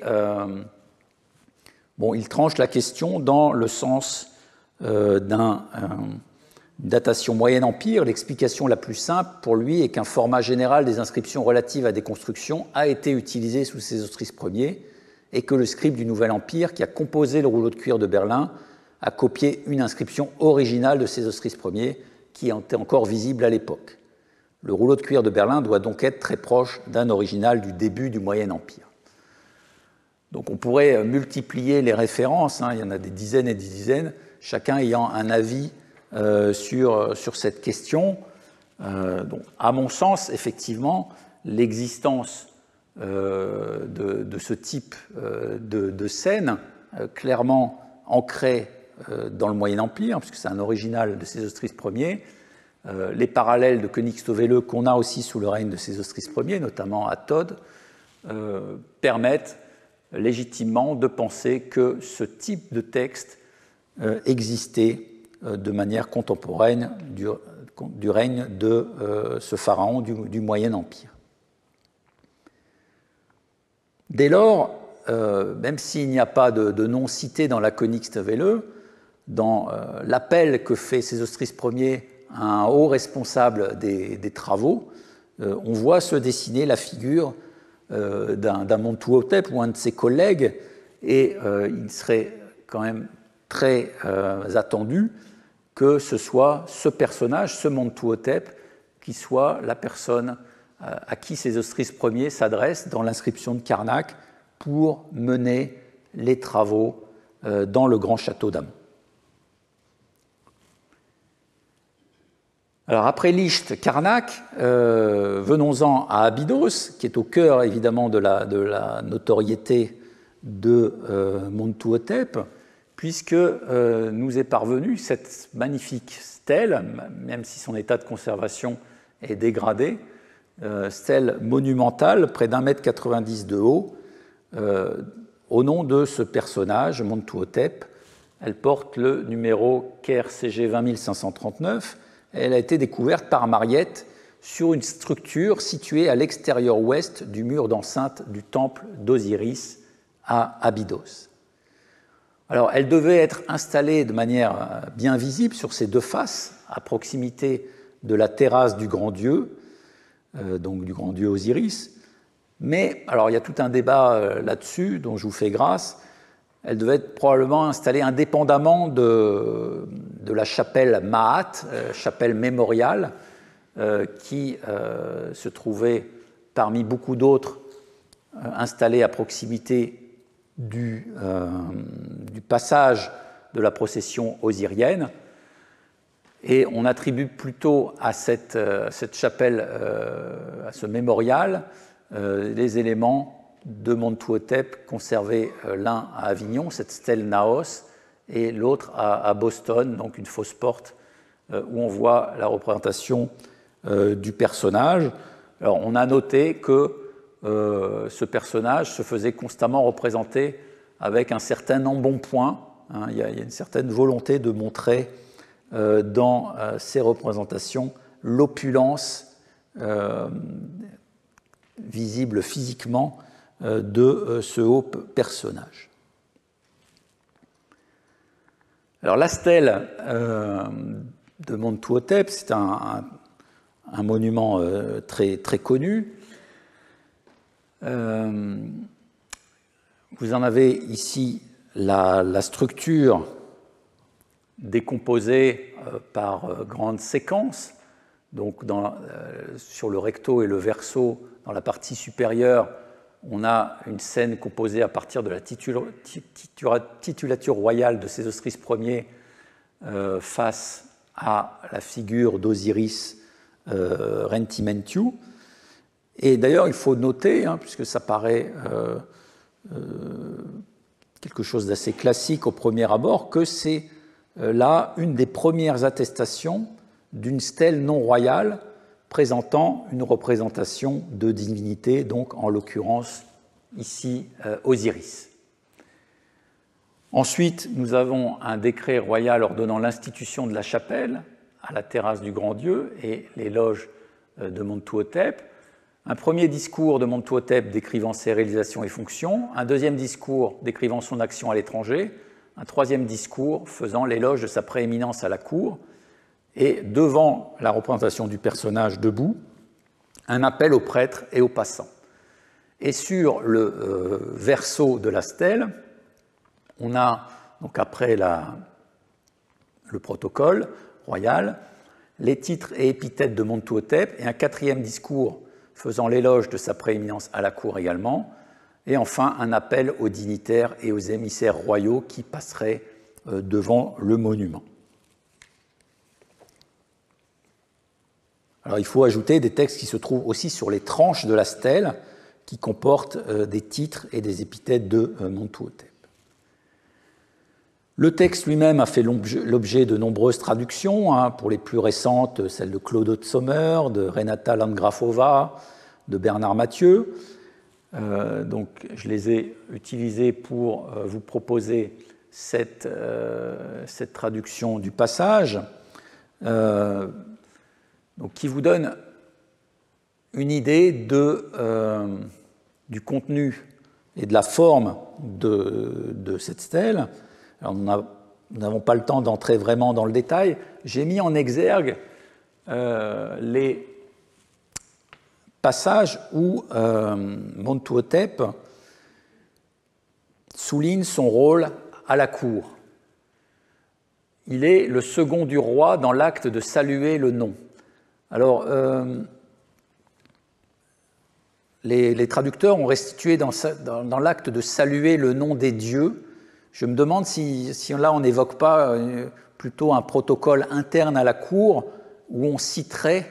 tranche la question dans le sens d'une datation Moyen Empire. L'explication la plus simple pour lui est qu'un format général des inscriptions relatives à des constructions a été utilisé sous Sésostris Ier et que le scribe du Nouvel Empire, qui a composé le rouleau de cuir de Berlin, a copié une inscription originale de Sésostris Ier qui était encore visible à l'époque. Le rouleau de cuir de Berlin doit donc être très proche d'un original du début du Moyen Empire. Donc on pourrait multiplier les références, il y en a des dizaines et des dizaines, chacun ayant un avis sur cette question. Donc, à mon sens, effectivement, l'existence de ce type de scène, clairement ancrée dans le Moyen Empire, puisque c'est un original de Sésostris Ier, les parallèles de Königsnovelle qu'on a aussi sous le règne de Sésostris Ier, notamment à Tod, permettent légitimement de penser que ce type de texte existait de manière contemporaine du règne de ce pharaon du Moyen Empire. Dès lors, même s'il n'y a pas de nom cité dans la Königsnovelle, dans l'appel que fait Sésostris Ier à un haut responsable des travaux, on voit se dessiner la figure d'un Montuhotep ou un de ses collègues, et il serait quand même très attendu que ce soit ce personnage, ce Montuhotep, qui soit la personne à qui Sésostris Ier s'adresse dans l'inscription de Karnak pour mener les travaux dans le grand château d'Amon. Alors après Licht, Karnak, venons-en à Abydos, qui est au cœur évidemment de la notoriété de Montuhotep, puisque nous est parvenue cette magnifique stèle, même si son état de conservation est dégradé, stèle monumentale, près d'1,90 m de haut, au nom de ce personnage, Montuhotep. Elle porte le numéro KRCG 20539. Elle a été découverte par Mariette sur une structure située à l'extérieur ouest du mur d'enceinte du temple d'Osiris à Abydos. Alors, elle devait être installée de manière bien visible sur ses deux faces, à proximité de la terrasse du grand dieu, donc du grand dieu Osiris. Mais, alors il y a tout un débat là-dessus, dont je vous fais grâce. Elle devait être probablement installée indépendamment de la chapelle Mahat, chapelle mémoriale, qui se trouvait parmi beaucoup d'autres installée à proximité du passage de la procession osirienne. Et on attribue plutôt à cette chapelle, à ce mémorial, les éléments de Montuhotep conservés, l'un à Avignon, cette stèle Naos, et l'autre à Boston, donc une fausse porte où on voit la représentation du personnage. Alors, on a noté que ce personnage se faisait constamment représenter avec un certain embonpoint. Hein, il y a une certaine volonté de montrer dans ces représentations l'opulence visible physiquement de ce haut personnage. Alors la stèle de Montuhotep, c'est un monument très, très connu. Vous en avez ici la structure décomposée par grandes séquences. Donc sur le recto et le verso, dans la partie supérieure, on a une scène composée à partir de la titulature royale de Sésostris Ier face à la figure d'Osiris Rentimentiu. Et d'ailleurs, il faut noter, puisque ça paraît quelque chose d'assez classique au premier abord, que c'est là une des premières attestations d'une stèle non royale présentant une représentation de divinité, donc en l'occurrence ici Osiris. Ensuite, nous avons un décret royal ordonnant l'institution de la chapelle à la terrasse du Grand Dieu et les loges de Montuhotep. Un premier discours de Montuhotep décrivant ses réalisations et fonctions, un deuxième discours décrivant son action à l'étranger, un troisième discours faisant l'éloge de sa prééminence à la cour, et devant la représentation du personnage debout, un appel aux prêtres et aux passants. Et sur le verso de la stèle, on a, donc après le protocole royal, les titres et épithètes de Montuhotep et un quatrième discours faisant l'éloge de sa prééminence à la cour également, et enfin un appel aux dignitaires et aux émissaires royaux qui passeraient devant le monument. Alors il faut ajouter des textes qui se trouvent aussi sur les tranches de la stèle, qui comportent des titres et des épithètes de Montuhotep. Le texte lui-même a fait l'objet de nombreuses traductions, pour les plus récentes, celles de Claude Sommer, de Renata Landgrafova, de Bernard Mathieu. Donc, je les ai utilisées pour vous proposer cette traduction du passage, donc, qui vous donne une idée du contenu et de la forme de cette stèle. Alors, nous n'avons pas le temps d'entrer vraiment dans le détail. J'ai mis en exergue les passages où Montuhotep souligne son rôle à la cour. Il est le second du roi dans l'acte de saluer le nom. Alors, les traducteurs ont restitué dans l'acte de saluer le nom des dieux. Je me demande si là on n'évoque pas plutôt un protocole interne à la cour où on citerait,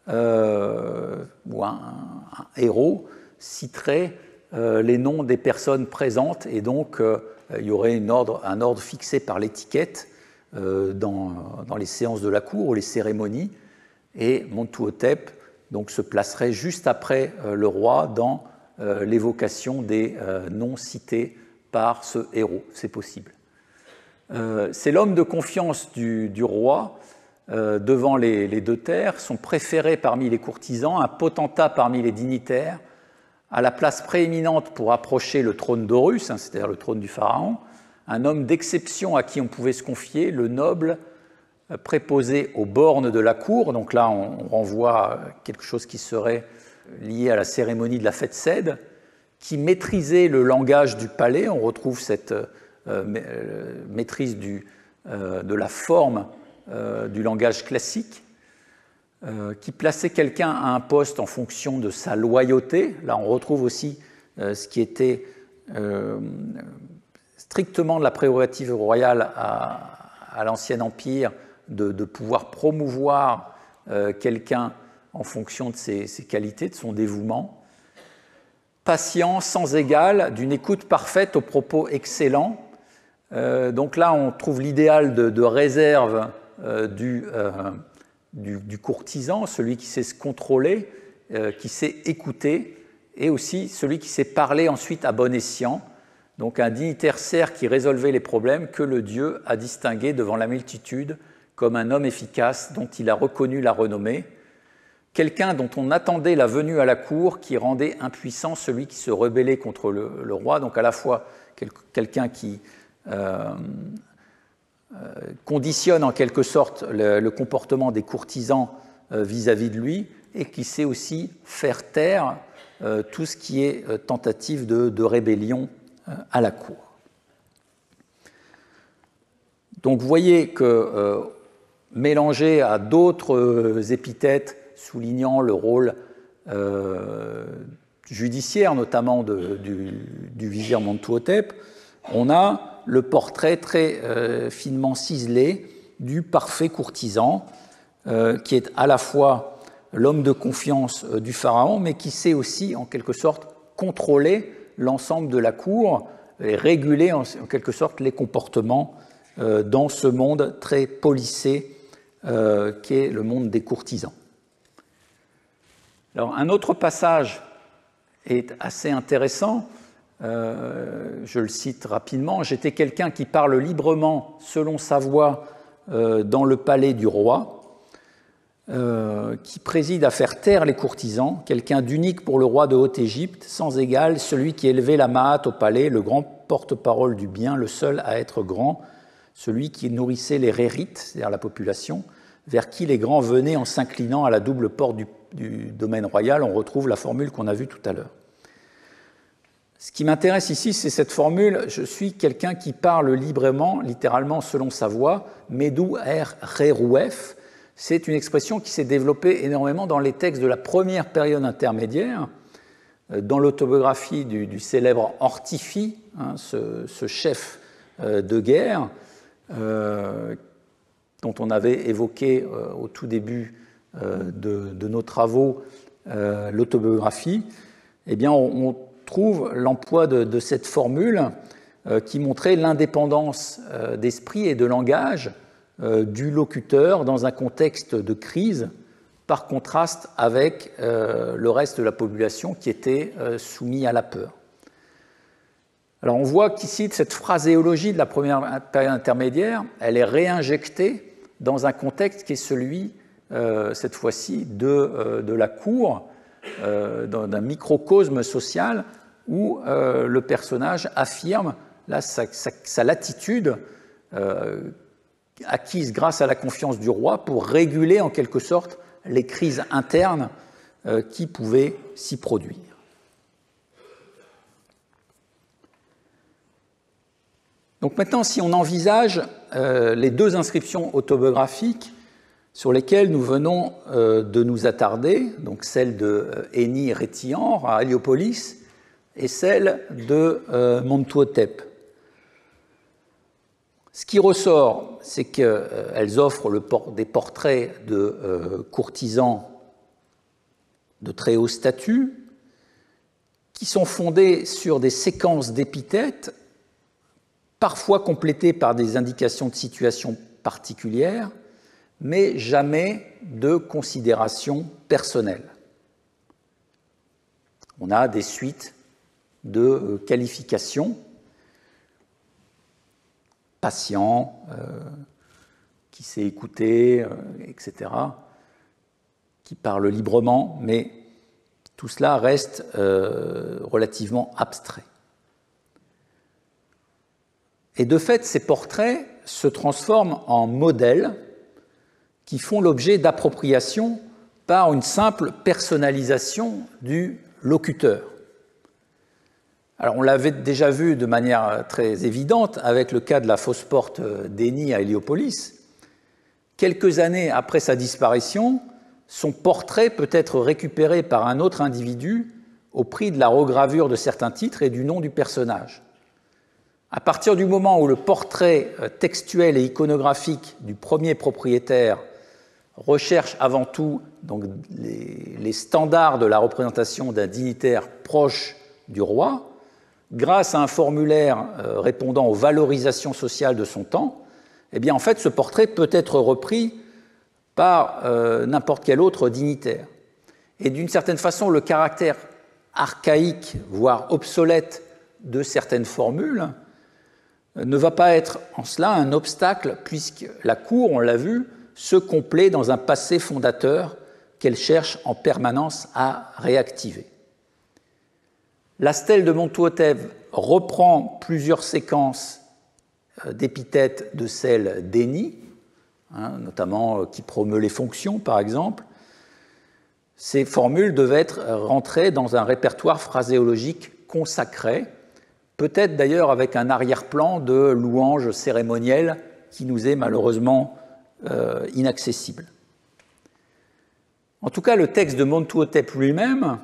ou un héros citerait les noms des personnes présentes, et donc il y aurait un ordre fixé par l'étiquette dans les séances de la cour ou les cérémonies, et Montuhotep donc, se placerait juste après le roi dans l'évocation des noms cités par ce héros, c'est possible. C'est l'homme de confiance du roi devant les deux terres, son préféré parmi les courtisans, un potentat parmi les dignitaires, à la place prééminente pour approcher le trône d'Horus, c'est-à-dire le trône du pharaon, un homme d'exception à qui on pouvait se confier, le noble préposé aux bornes de la cour. Donc là, on renvoie à quelque chose qui serait lié à la cérémonie de la fête Sed, qui maîtrisait le langage du palais. On retrouve cette maîtrise de la forme du langage classique, qui plaçait quelqu'un à un poste en fonction de sa loyauté. Là, on retrouve aussi ce qui était strictement de la prérogative royale à l'Ancien Empire, de pouvoir promouvoir quelqu'un en fonction de ses qualités, de son dévouement. Patient, sans égal, d'une écoute parfaite aux propos excellents. Donc là, on trouve l'idéal de réserve du courtisan, celui qui sait se contrôler, qui sait écouter, et aussi celui qui sait parler ensuite à bon escient. Donc un dignitaire serf qui résolvait les problèmes que le dieu a distingué devant la multitude comme un homme efficace dont il a reconnu la renommée, quelqu'un dont on attendait la venue à la cour qui rendait impuissant celui qui se rebellait contre le roi, donc à la fois quelqu'un qui conditionne en quelque sorte le comportement des courtisans vis-à-vis de lui et qui sait aussi faire taire tout ce qui est tentative de rébellion à la cour. Donc vous voyez que mélangé à d'autres épithètes soulignant le rôle judiciaire, notamment du vizir Mentuhotep, on a le portrait très finement ciselé du parfait courtisan, qui est à la fois l'homme de confiance du pharaon, mais qui sait aussi, en quelque sorte, contrôler l'ensemble de la cour et réguler, en quelque sorte, les comportements dans ce monde très policé qu'est le monde des courtisans. Alors, un autre passage est assez intéressant. Je le cite rapidement. « J'étais quelqu'un qui parle librement selon sa voix dans le palais du roi, qui préside à faire taire les courtisans, quelqu'un d'unique pour le roi de Haute-Égypte, sans égal, celui qui élevait la Mahat au palais, le grand porte-parole du bien, le seul à être grand, celui qui nourrissait les Rérites, c'est-à-dire la population, vers qui les grands venaient en s'inclinant à la double porte du domaine royal. » On retrouve la formule qu'on a vue tout à l'heure. Ce qui m'intéresse ici, c'est cette formule « je suis quelqu'un qui parle librement, littéralement selon sa voix, Medou er Rerouef ». C'est une expression qui s'est développée énormément dans les textes de la première période intermédiaire, dans l'autobiographie du célèbre Ortifi, hein, ce chef de guerre, dont on avait évoqué au tout début de nos travaux l'autobiographie. Eh bien, on trouve l'emploi de cette formule qui montrait l'indépendance d'esprit et de langage du locuteur dans un contexte de crise, par contraste avec le reste de la population qui était soumis à la peur. Alors on voit qu'ici, cette phraséologie de la première période intermédiaire, elle est réinjectée dans un contexte qui est celui, cette fois-ci, de la cour, d'un microcosme social où le personnage affirme là, sa latitude acquise grâce à la confiance du roi pour réguler en quelque sorte les crises internes qui pouvaient s'y produire. Donc maintenant, si on envisage les deux inscriptions autobiographiques sur lesquelles nous venons de nous attarder, donc celle de Héni Rétian à Héliopolis et celle de Mentuhotep. Ce qui ressort, c'est qu'elles offrent des portraits de courtisans de très haut statut qui sont fondés sur des séquences d'épithètes, parfois complétées par des indications de situation particulières, mais jamais de considérations personnelles. On a des suites de qualifications, patient, qui sait écouter, etc., qui parle librement, mais tout cela reste relativement abstrait. Et de fait, ces portraits se transforment en modèles qui font l'objet d'appropriation par une simple personnalisation du locuteur. Alors, on l'avait déjà vu de manière très évidente avec le cas de la fausse porte d'Héni à Héliopolis. Quelques années après sa disparition, son portrait peut être récupéré par un autre individu au prix de la regravure de certains titres et du nom du personnage. À partir du moment où le portrait textuel et iconographique du premier propriétaire recherche avant tout donc, les standards de la représentation d'un dignitaire proche du roi, grâce à un formulaire répondant aux valorisations sociales de son temps, eh bien, en fait, ce portrait peut être repris par n'importe quel autre dignitaire. Et d'une certaine façon, le caractère archaïque, voire obsolète, de certaines formules ne va pas être en cela un obstacle, puisque la cour, on l'a vu, se complaît dans un passé fondateur qu'elle cherche en permanence à réactiver. La stèle de Montuhotep reprend plusieurs séquences d'épithètes de celle d'Eni, notamment qui promeut les fonctions, par exemple. Ces formules devaient être rentrées dans un répertoire phraséologique consacré, peut-être d'ailleurs avec un arrière-plan de louanges cérémonielles qui nous est malheureusement inaccessible. En tout cas, le texte de Montuhotep lui-même,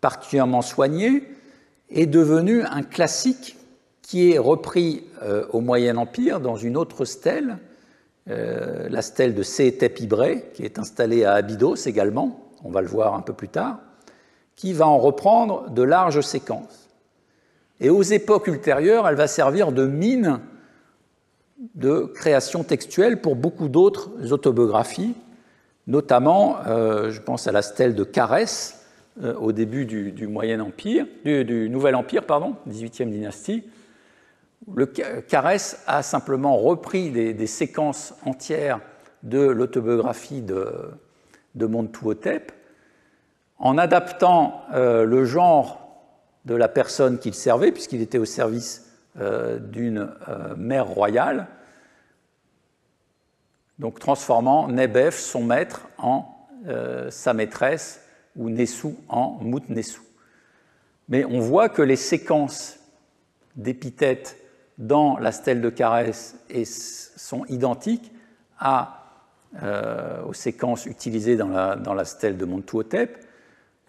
particulièrement soigné, est devenu un classique qui est repris au Moyen Empire dans une autre stèle, la stèle de Sehetep Ibré, qui est installée à Abydos également, on va le voir un peu plus tard, qui va en reprendre de larges séquences. Et aux époques ultérieures, elle va servir de mine de création textuelle pour beaucoup d'autres autobiographies, notamment, je pense à la stèle de Carès, au début du Moyen Empire, du Nouvel Empire, pardon, 18e dynastie. Carès a simplement repris des séquences entières de l'autobiographie de Montuhotep, en adaptant le genre de la personne qu'il servait, puisqu'il était au service d'une mère royale, donc transformant Nebef, son maître, en sa maîtresse, ou Nessou en Mout-Nessou. Mais on voit que les séquences d'épithètes dans la stèle de Carès sont identiques aux séquences utilisées dans la stèle de Montuhotep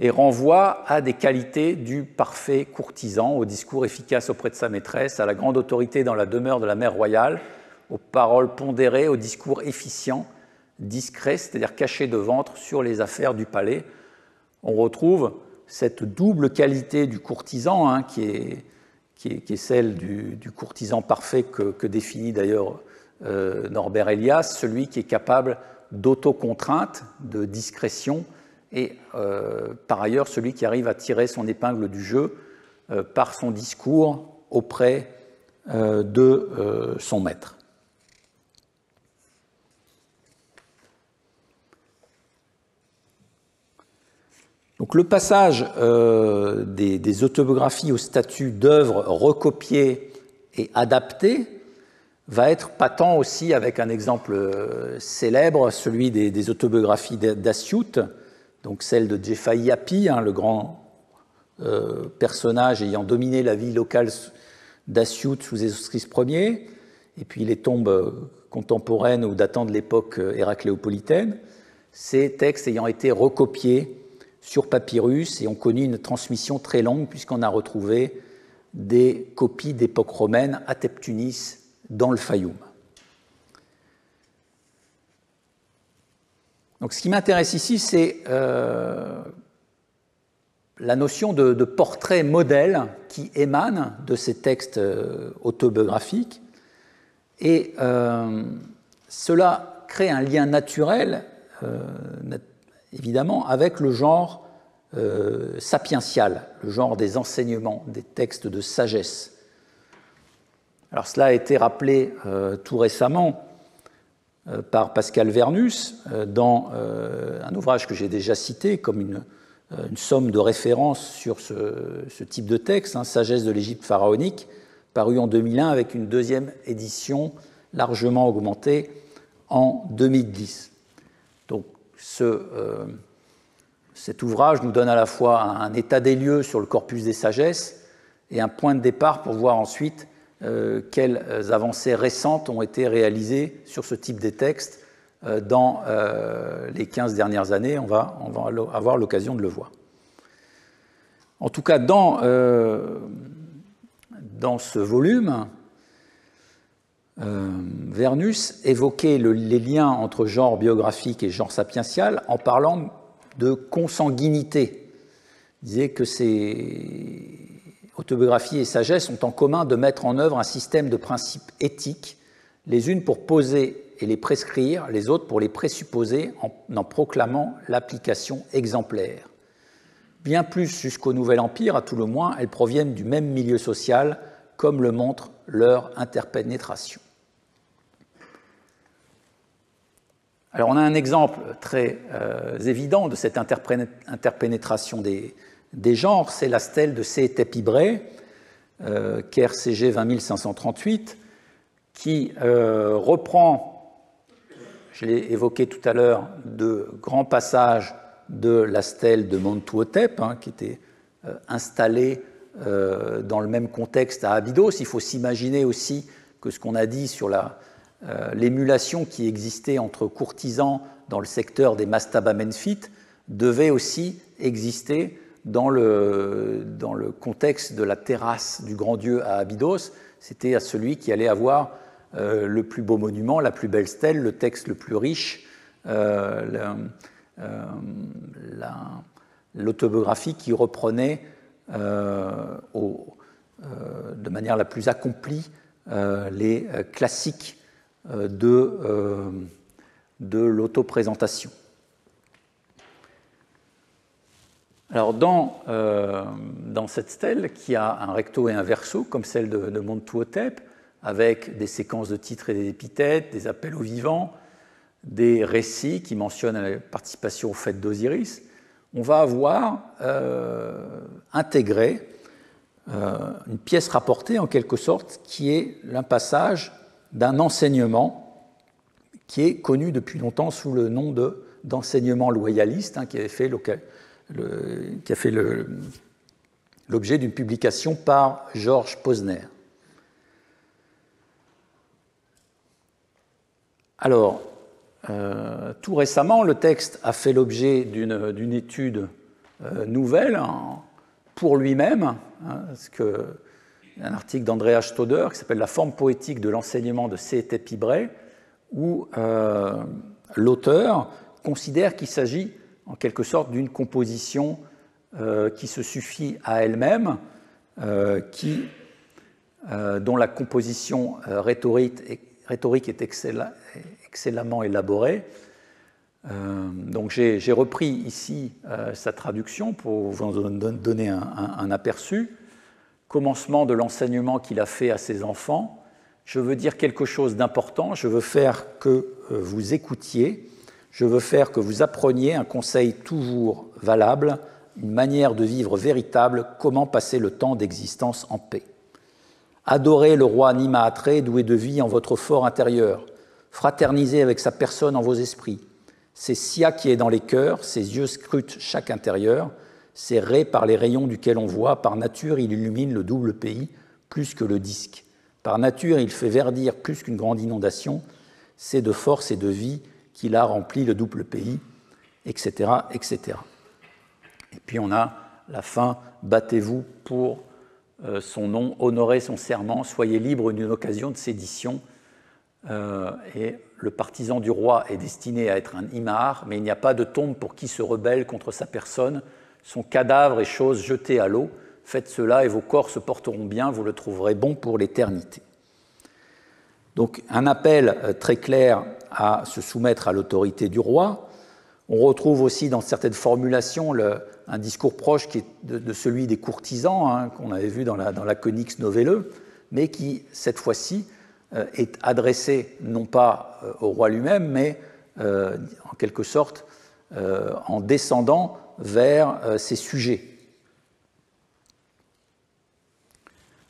et renvoient à des qualités du parfait courtisan, au discours efficace auprès de sa maîtresse, à la grande autorité dans la demeure de la mère royale, aux paroles pondérées, au discours efficient, discret, c'est-à-dire caché de ventre sur les affaires du palais. On retrouve cette double qualité du courtisan, qui est celle du courtisan parfait que définit d'ailleurs Norbert Elias, celui qui est capable d'autocontrainte, de discrétion, et par ailleurs celui qui arrive à tirer son épingle du jeu par son discours auprès de son maître. Donc, le passage des autobiographies au statut d'œuvre recopiée et adaptée va être patent aussi avec un exemple célèbre, celui des autobiographies d'Asyut, donc celle de Jeffahi Hapi, le grand personnage ayant dominé la vie locale d'Asyut sous Sésostris Ier, et puis les tombes contemporaines ou datant de l'époque héracléopolitaine, ces textes ayant été recopiés sur papyrus et ont connu une transmission très longue puisqu'on a retrouvé des copies d'époque romaine à Teptunis dans le Fayoum. Donc, ce qui m'intéresse ici, c'est la notion de portrait modèle qui émane de ces textes autobiographiques, et cela crée un lien naturel évidemment avec le genre sapiential, le genre des enseignements, des textes de sagesse. Alors cela a été rappelé tout récemment par Pascal Vernus dans un ouvrage que j'ai déjà cité comme une somme de références sur ce type de texte, Sagesse de l'Égypte pharaonique, paru en 2001 avec une deuxième édition largement augmentée en 2010. Donc cet ouvrage nous donne à la fois un état des lieux sur le corpus des sagesses et un point de départ pour voir ensuite quelles avancées récentes ont été réalisées sur ce type de texte dans les 15 dernières années. On va avoir l'occasion de le voir. En tout cas, dans ce volume, Vernus évoquait les liens entre genre biographique et genre sapiential en parlant de consanguinité. Il disait que ces autobiographies et sagesse ont en commun de mettre en œuvre un système de principes éthiques, les unes pour poser et les prescrire, les autres pour les présupposer en proclamant l'application exemplaire. bien plus jusqu'au Nouvel Empire, à tout le moins, elles proviennent du même milieu social, comme le montre leur interpénétration. Alors on a un exemple très évident de cette interpénétration des genres, c'est la stèle de Séhétep-Ibré, KRCG 20538, qui reprend, je l'ai évoqué tout à l'heure, de grands passages de la stèle de Mentuhotep, qui était installée dans le même contexte à Abydos. Il faut s'imaginer aussi que ce qu'on a dit sur l'émulation qui existait entre courtisans dans le secteur des mastabas menfites devait aussi exister dans le contexte de la terrasse du grand dieu à Abydos. C'était à celui qui allait avoir le plus beau monument, la plus belle stèle, le texte le plus riche, l'autobiographie qui reprenait de manière la plus accomplie les classiques de l'autoprésentation. Alors dans cette stèle qui a un recto et un verso comme celle de Mentuhotep, avec des séquences de titres et des épithètes, des appels aux vivants, des récits qui mentionnent la participation aux fêtes d'Osiris, on va avoir intégré une pièce rapportée en quelque sorte qui est un passage d'un enseignement qui est connu depuis longtemps sous le nom d'enseignement loyaliste, qui avait fait l'objet d'une publication par Georges Posner. Alors, tout récemment, le texte a fait l'objet d'une étude nouvelle pour lui-même, un article d'Andreas Stoder qui s'appelle « La forme poétique de l'enseignement de Séhétep-Ibré », où l'auteur considère qu'il s'agit en quelque sorte d'une composition qui se suffit à elle-même, dont la composition rhétorique est excellemment élaborée. Donc j'ai repris ici sa traduction pour vous en donner un aperçu. Commencement de l'enseignement qu'il a fait à ses enfants. Je veux dire quelque chose d'important, je veux faire que vous écoutiez, je veux faire que vous appreniez un conseil toujours valable, une manière de vivre véritable, comment passer le temps d'existence en paix. Adorez le roi Nimaatré, doué de vie en votre fort intérieur, fraternisez avec sa personne en vos esprits. C'est Sia qui est dans les cœurs, ses yeux scrutent chaque intérieur, c'est Ré par les rayons duquel on voit, par nature il illumine le double pays plus que le disque. Par nature il fait verdir plus qu'une grande inondation, c'est de force et de vie qu'il a rempli le double pays, etc., etc. Et puis on a la fin, battez-vous pour son nom, honorez son serment, soyez libre d'une occasion de sédition. Et le partisan du roi est destiné à être un Imar, mais il n'y a pas de tombe pour qui se rebelle contre sa personne. Son cadavre est chose jetée à l'eau. Faites cela et vos corps se porteront bien, vous le trouverez bon pour l'éternité. Donc un appel très clair à se soumettre à l'autorité du roi. On retrouve aussi dans certaines formulations un discours proche qui est de celui des courtisans, qu'on avait vu dans la Conyx Novellae, mais qui, cette fois-ci, est adressé non pas au roi lui-même, mais en quelque sorte en descendant vers ses sujets.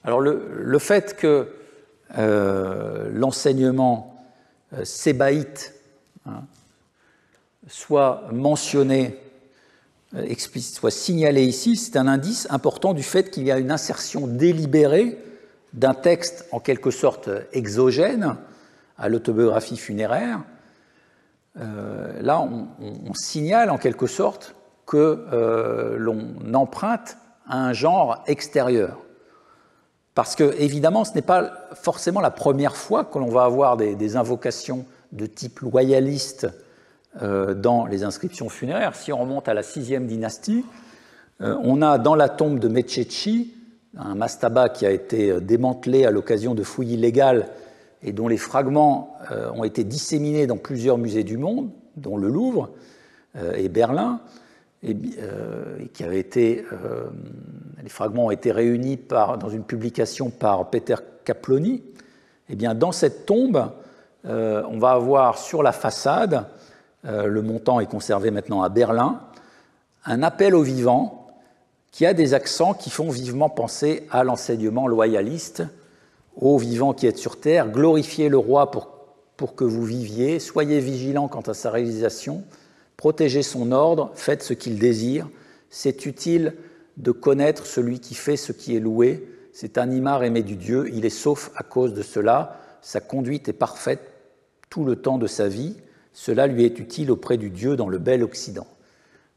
Alors le fait que l'enseignement sébaïte soit mentionné, soit signalé ici, c'est un indice important du fait qu'il y a une insertion délibérée d'un texte en quelque sorte exogène à l'autobiographie funéraire. Là, on signale en quelque sorte que l'on emprunte à un genre extérieur. Parce que, évidemment, ce n'est pas forcément la première fois que l'on va avoir des invocations de type loyaliste dans les inscriptions funéraires. Si on remonte à la 6e dynastie, on a dans la tombe de Mechechi un mastaba qui a été démantelé à l'occasion de fouilles illégales et dont les fragments ont été disséminés dans plusieurs musées du monde, dont le Louvre et Berlin. et qui avait été, les fragments ont été réunis dans une publication par Peter Kaplony. Eh bien, dans cette tombe, on va avoir sur la façade, le montant est conservé maintenant à Berlin, un appel au vivant qui a des accents qui font vivement penser à l'enseignement loyaliste, ô vivants qui êtes sur terre, glorifiez le roi pour que vous viviez, soyez vigilants quant à sa réalisation, protégez son ordre, faites ce qu'il désire, c'est utile de connaître celui qui fait ce qui est loué, c'est Animar aimé du Dieu, il est sauf à cause de cela, sa conduite est parfaite tout le temps de sa vie, cela lui est utile auprès du Dieu dans le bel Occident.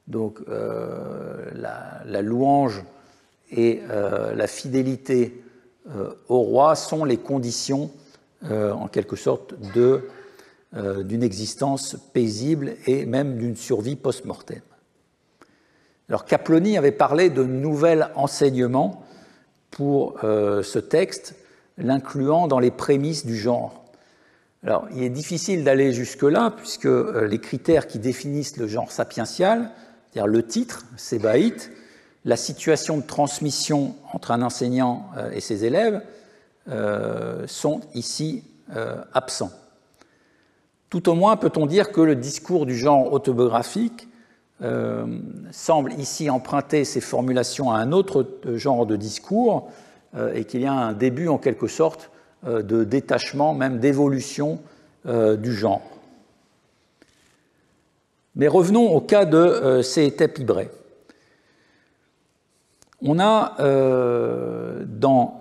Donc la louange et la fidélité au roi sont les conditions, en quelque sorte, d'une existence paisible et même d'une survie post-mortem. Alors Kaplony avait parlé de nouvel enseignement pour ce texte, l'incluant dans les prémices du genre. Alors, il est difficile d'aller jusque-là, puisque les critères qui définissent le genre sapiential, c'est-à-dire le titre, sébaïte, la situation de transmission entre un enseignant et ses élèves, sont ici absents. Tout au moins peut-on dire que le discours du genre autobiographique semble ici emprunter ses formulations à un autre genre de discours et qu'il y a un début en quelque sorte de détachement, même d'évolution du genre. Mais revenons au cas de Séhétep Ibré. On a dans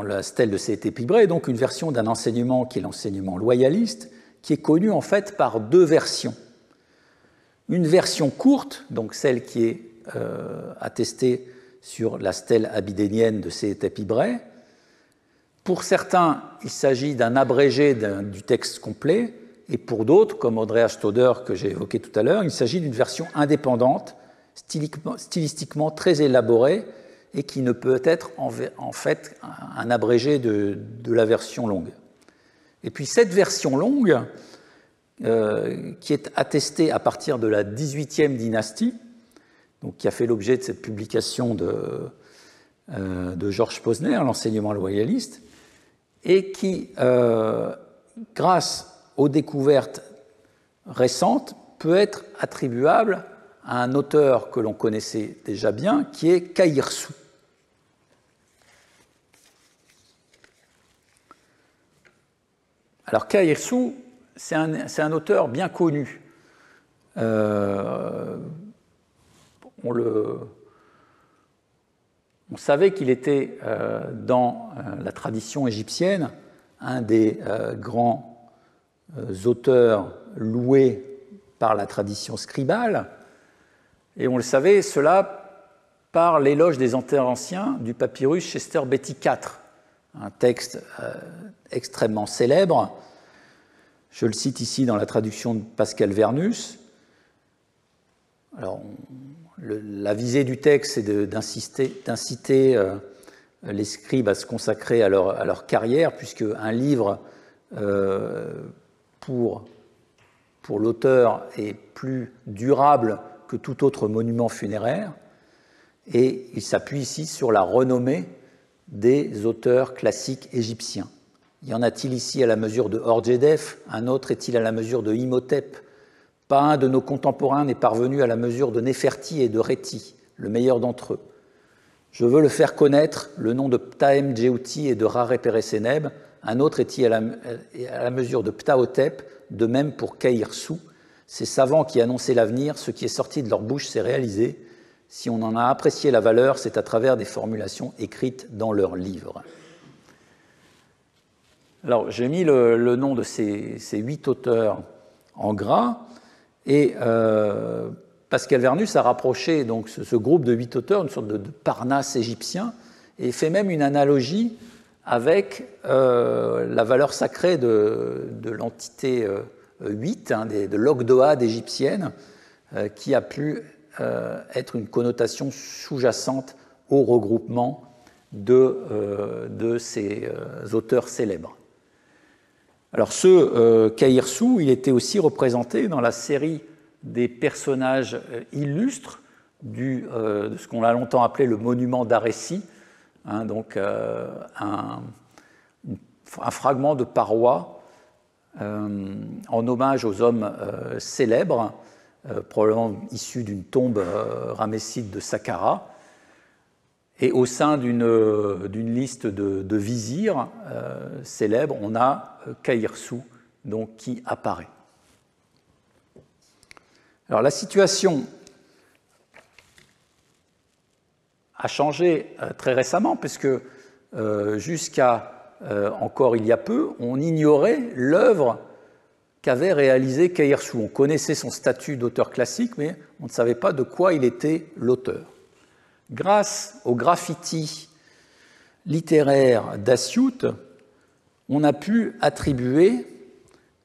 la stèle de Séhétep Ibré donc une version d'un enseignement qui est l'enseignement loyaliste, qui est connu en fait par deux versions. Une version courte, donc celle qui est attestée sur la stèle abydénienne de Séhétep Ibré. Pour certains, il s'agit d'un abrégé du texte complet, et pour d'autres, comme Audrey Ashtoder que j'ai évoqué tout à l'heure, il s'agit d'une version indépendante, stylistiquement très élaborée, et qui ne peut être en fait un abrégé de la version longue. Et puis cette version longue, qui est attestée à partir de la XVIIIe dynastie, donc qui a fait l'objet de cette publication de Georges Posner, l'enseignement loyaliste, et qui, grâce aux découvertes récentes, peut être attribuable à un auteur que l'on connaissait déjà bien, qui est Kahirsou. Alors Kahirsou, c'est un auteur bien connu. On savait qu'il était dans la tradition égyptienne un des grands auteurs loués par la tradition scribale, et on le savait, cela par l'éloge des auteurs anciens du papyrus Chester Beatty IV, un texte extrêmement célèbre. Je le cite ici dans la traduction de Pascal Vernus. Alors, la visée du texte, c'est d'inciter les scribes à se consacrer à leur carrière, puisque un livre, pour l'auteur, est plus durable que tout autre monument funéraire, et il s'appuie ici sur la renommée des auteurs classiques égyptiens. Y en a-t-il ici à la mesure de Orjedef? Un autre est-il à la mesure de Imhotep? Pas un de nos contemporains n'est parvenu à la mesure de Néferti et de Réti, le meilleur d'entre eux. Je veux le faire connaître, le nom de Ptahem Djeuti et de Raré-Péréséneb. Un autre est-il à la mesure de Ptahotep, de même pour Kahirsou. Ces savants qui annonçaient l'avenir, ce qui est sorti de leur bouche s'est réalisé. Si on en a apprécié la valeur, c'est à travers des formulations écrites dans leurs livres. Alors, j'ai mis le nom de ces 8 auteurs en gras, et Pascal Vernus a rapproché donc ce groupe de 8 auteurs, une sorte de Parnasse égyptien, et fait même une analogie avec la valeur sacrée de l'entité 8, de l'Ogdoad égyptienne, qui a pu être une connotation sous-jacente au regroupement de ces auteurs célèbres. Alors ce Kahirsu, il était aussi représenté dans la série des personnages illustres de ce qu'on a longtemps appelé le monument d'Arécie, hein, donc un fragment de paroi en hommage aux hommes célèbres, probablement issus d'une tombe ramesside de Saqqara. Et au sein d'une liste de vizirs célèbres, on a Kahirsu, donc, qui apparaît. Alors la situation a changé très récemment, puisque jusqu'à encore il y a peu, on ignorait l'œuvre qu'avait réalisée Kahirsu. On connaissait son statut d'auteur classique, mais on ne savait pas de quoi il était l'auteur. Grâce au graffiti littéraire d'Asyut, on a pu attribuer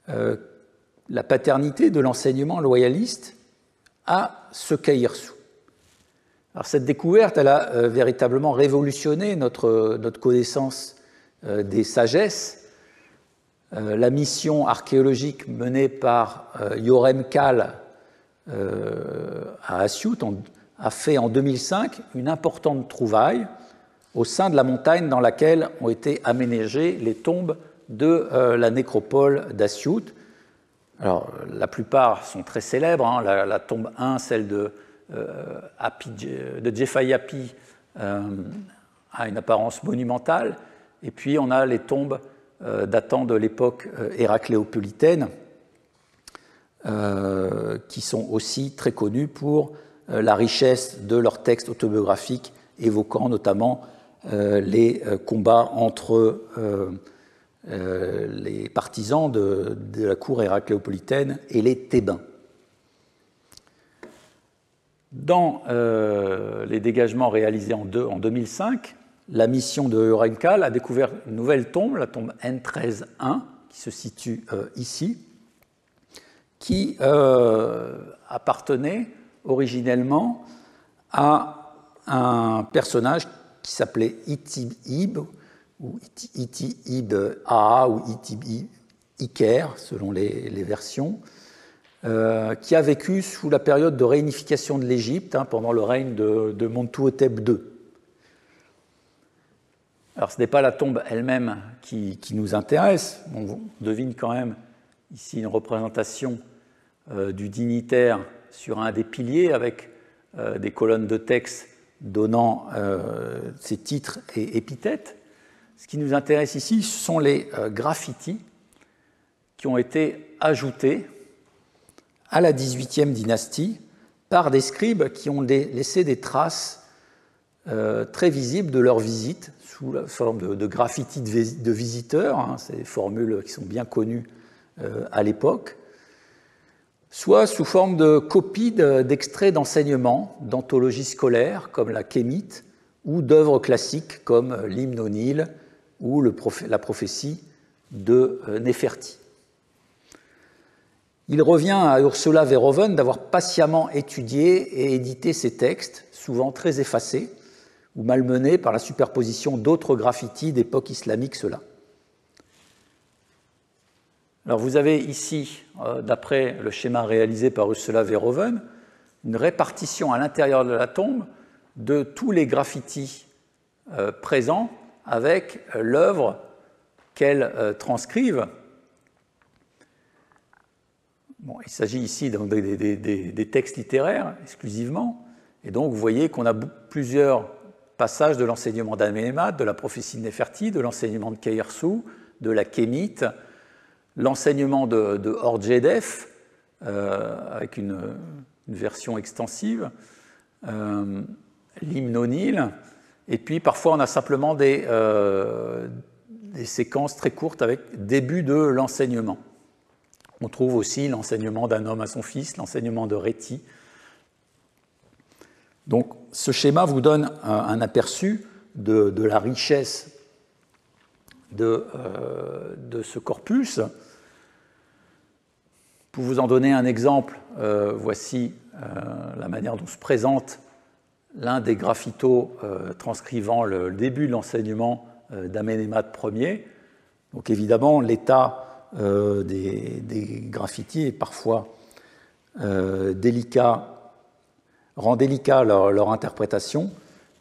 la paternité de l'enseignement loyaliste à ce Kahirsu. Alors cette découverte, elle a véritablement révolutionné notre connaissance des sagesses. La mission archéologique menée par Yorem Kal à Asyut a fait en 2005 une importante trouvaille au sein de la montagne dans laquelle ont été aménagées les tombes de la nécropole d'Asyut. Alors, la plupart sont très célèbres, hein. La tombe 1, celle de Djefayapi, a une apparence monumentale, et puis on a les tombes datant de l'époque héracléopolitaine, qui sont aussi très connues pour la richesse de leurs textes autobiographiques, évoquant notamment les combats entre les partisans de la cour héracléopolitaine et les Thébains. Dans les dégagements réalisés en 2005, la mission de Yorem Kal a découvert une nouvelle tombe, la tombe N13-1, qui se situe ici, qui appartenait originellement à un personnage qui s'appelait Itib-Ib, ou Itib-A, ou Itib Iker, selon les versions, qui a vécu sous la période de réunification de l'Égypte, hein, pendant le règne de Mentuhotep II. Alors ce n'est pas la tombe elle-même qui nous intéresse, on devine quand même ici une représentation du dignitaire sur un des piliers avec des colonnes de texte donnant ses titres et épithètes. Ce qui nous intéresse ici, ce sont les graffitis qui ont été ajoutés à la XVIIIe dynastie par des scribes qui ont laissé des traces très visibles de leur visite sous la forme de graffitis de visiteurs, hein, ces formules qui sont bien connues à l'époque, soit sous forme de copies d'extraits d'enseignements, d'anthologies scolaires comme la Kémite, ou d'œuvres classiques comme l'hymne au Nil ou la prophétie de Néferti. Il revient à Ursula Verhoeven d'avoir patiemment étudié et édité ces textes, souvent très effacés ou malmenés par la superposition d'autres graffitis d'époque islamique ceux-là. Alors vous avez ici, d'après le schéma réalisé par Ursula Verhoeven, une répartition à l'intérieur de la tombe de tous les graffitis présents avec l'œuvre qu'elles transcrivent. Bon, il s'agit ici donc des textes littéraires exclusivement, et donc vous voyez qu'on a plusieurs passages de l'enseignement d'Amenemhat, de la prophétie de Néferti, de l'enseignement de Kahirsu, de la Kémite, l'enseignement de Orjedef, avec une version extensive, l'hymne au Nil, et puis parfois on a simplement des séquences très courtes avec début de l'enseignement. On trouve aussi l'enseignement d'un homme à son fils, l'enseignement de Réti. Donc ce schéma vous donne un aperçu de la richesse de ce corpus. Pour vous en donner un exemple, voici la manière dont se présente l'un des graffitos transcrivant le début de l'enseignement d'Amenemhat Ier. Donc évidemment, l'état des graffitis et parfois délicat, rend délicat leur interprétation,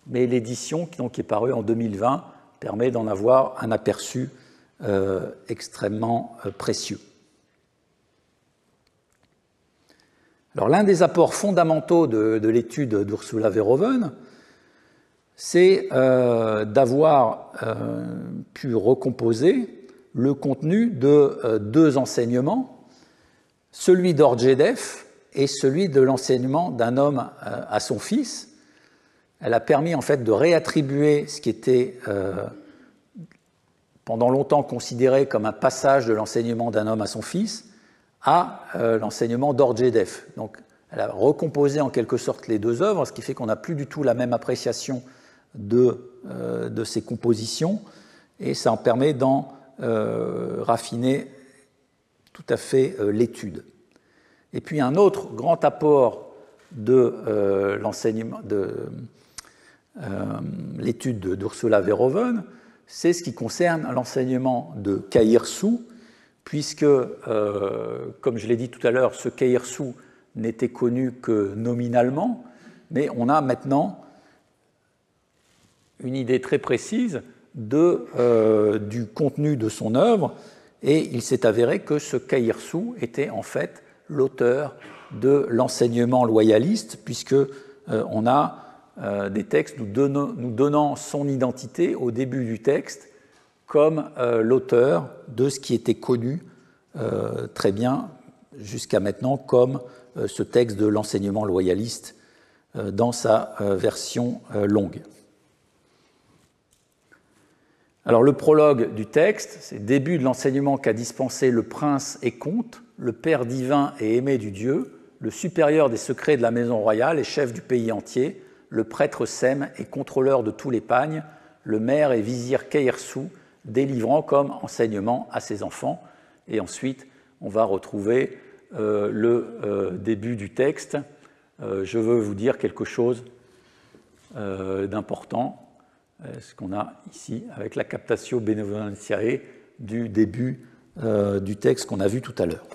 mais l'édition qui est parue en 2020 permet d'en avoir un aperçu extrêmement précieux. Alors, l'un des apports fondamentaux de l'étude d'Ursula Verhoeven, c'est d'avoir pu recomposer le contenu de deux enseignements, celui d'Orjedev et celui de l'enseignement d'un homme à son fils. Elle a permis en fait de réattribuer ce qui était pendant longtemps considéré comme un passage de l'enseignement d'un homme à son fils à l'enseignement d'Orjedev. Donc, elle a recomposé en quelque sorte les deux œuvres, ce qui fait qu'on n'a plus du tout la même appréciation de ces compositions, et ça en permet d'en raffiner tout à fait l'étude. Et puis un autre grand apport de l'enseignement, de l'étude d'Ursula Verhoeven, c'est ce qui concerne l'enseignement de Kaïrsu, puisque, comme je l'ai dit tout à l'heure, ce Kaïrsu n'était connu que nominalement, mais on a maintenant une idée très précise du contenu de son œuvre, et il s'est avéré que ce Kaïrsu était en fait l'auteur de l'enseignement loyaliste, puisque on a des textes nous donnant son identité au début du texte comme l'auteur de ce qui était connu très bien jusqu'à maintenant comme ce texte de l'enseignement loyaliste dans sa version longue. Alors le prologue du texte, c'est « Début de l'enseignement qu'a dispensé le prince et comte, le père divin et aimé du Dieu, le supérieur des secrets de la maison royale et chef du pays entier, le prêtre Sem et contrôleur de tous les pagnes, le maire et vizir Kaïrsu, délivrant comme enseignement à ses enfants. » Et ensuite, on va retrouver le début du texte. Je veux vous dire quelque chose d'important, ce qu'on a ici avec la captatio benevolentiae du début du texte qu'on a vu tout à l'heure.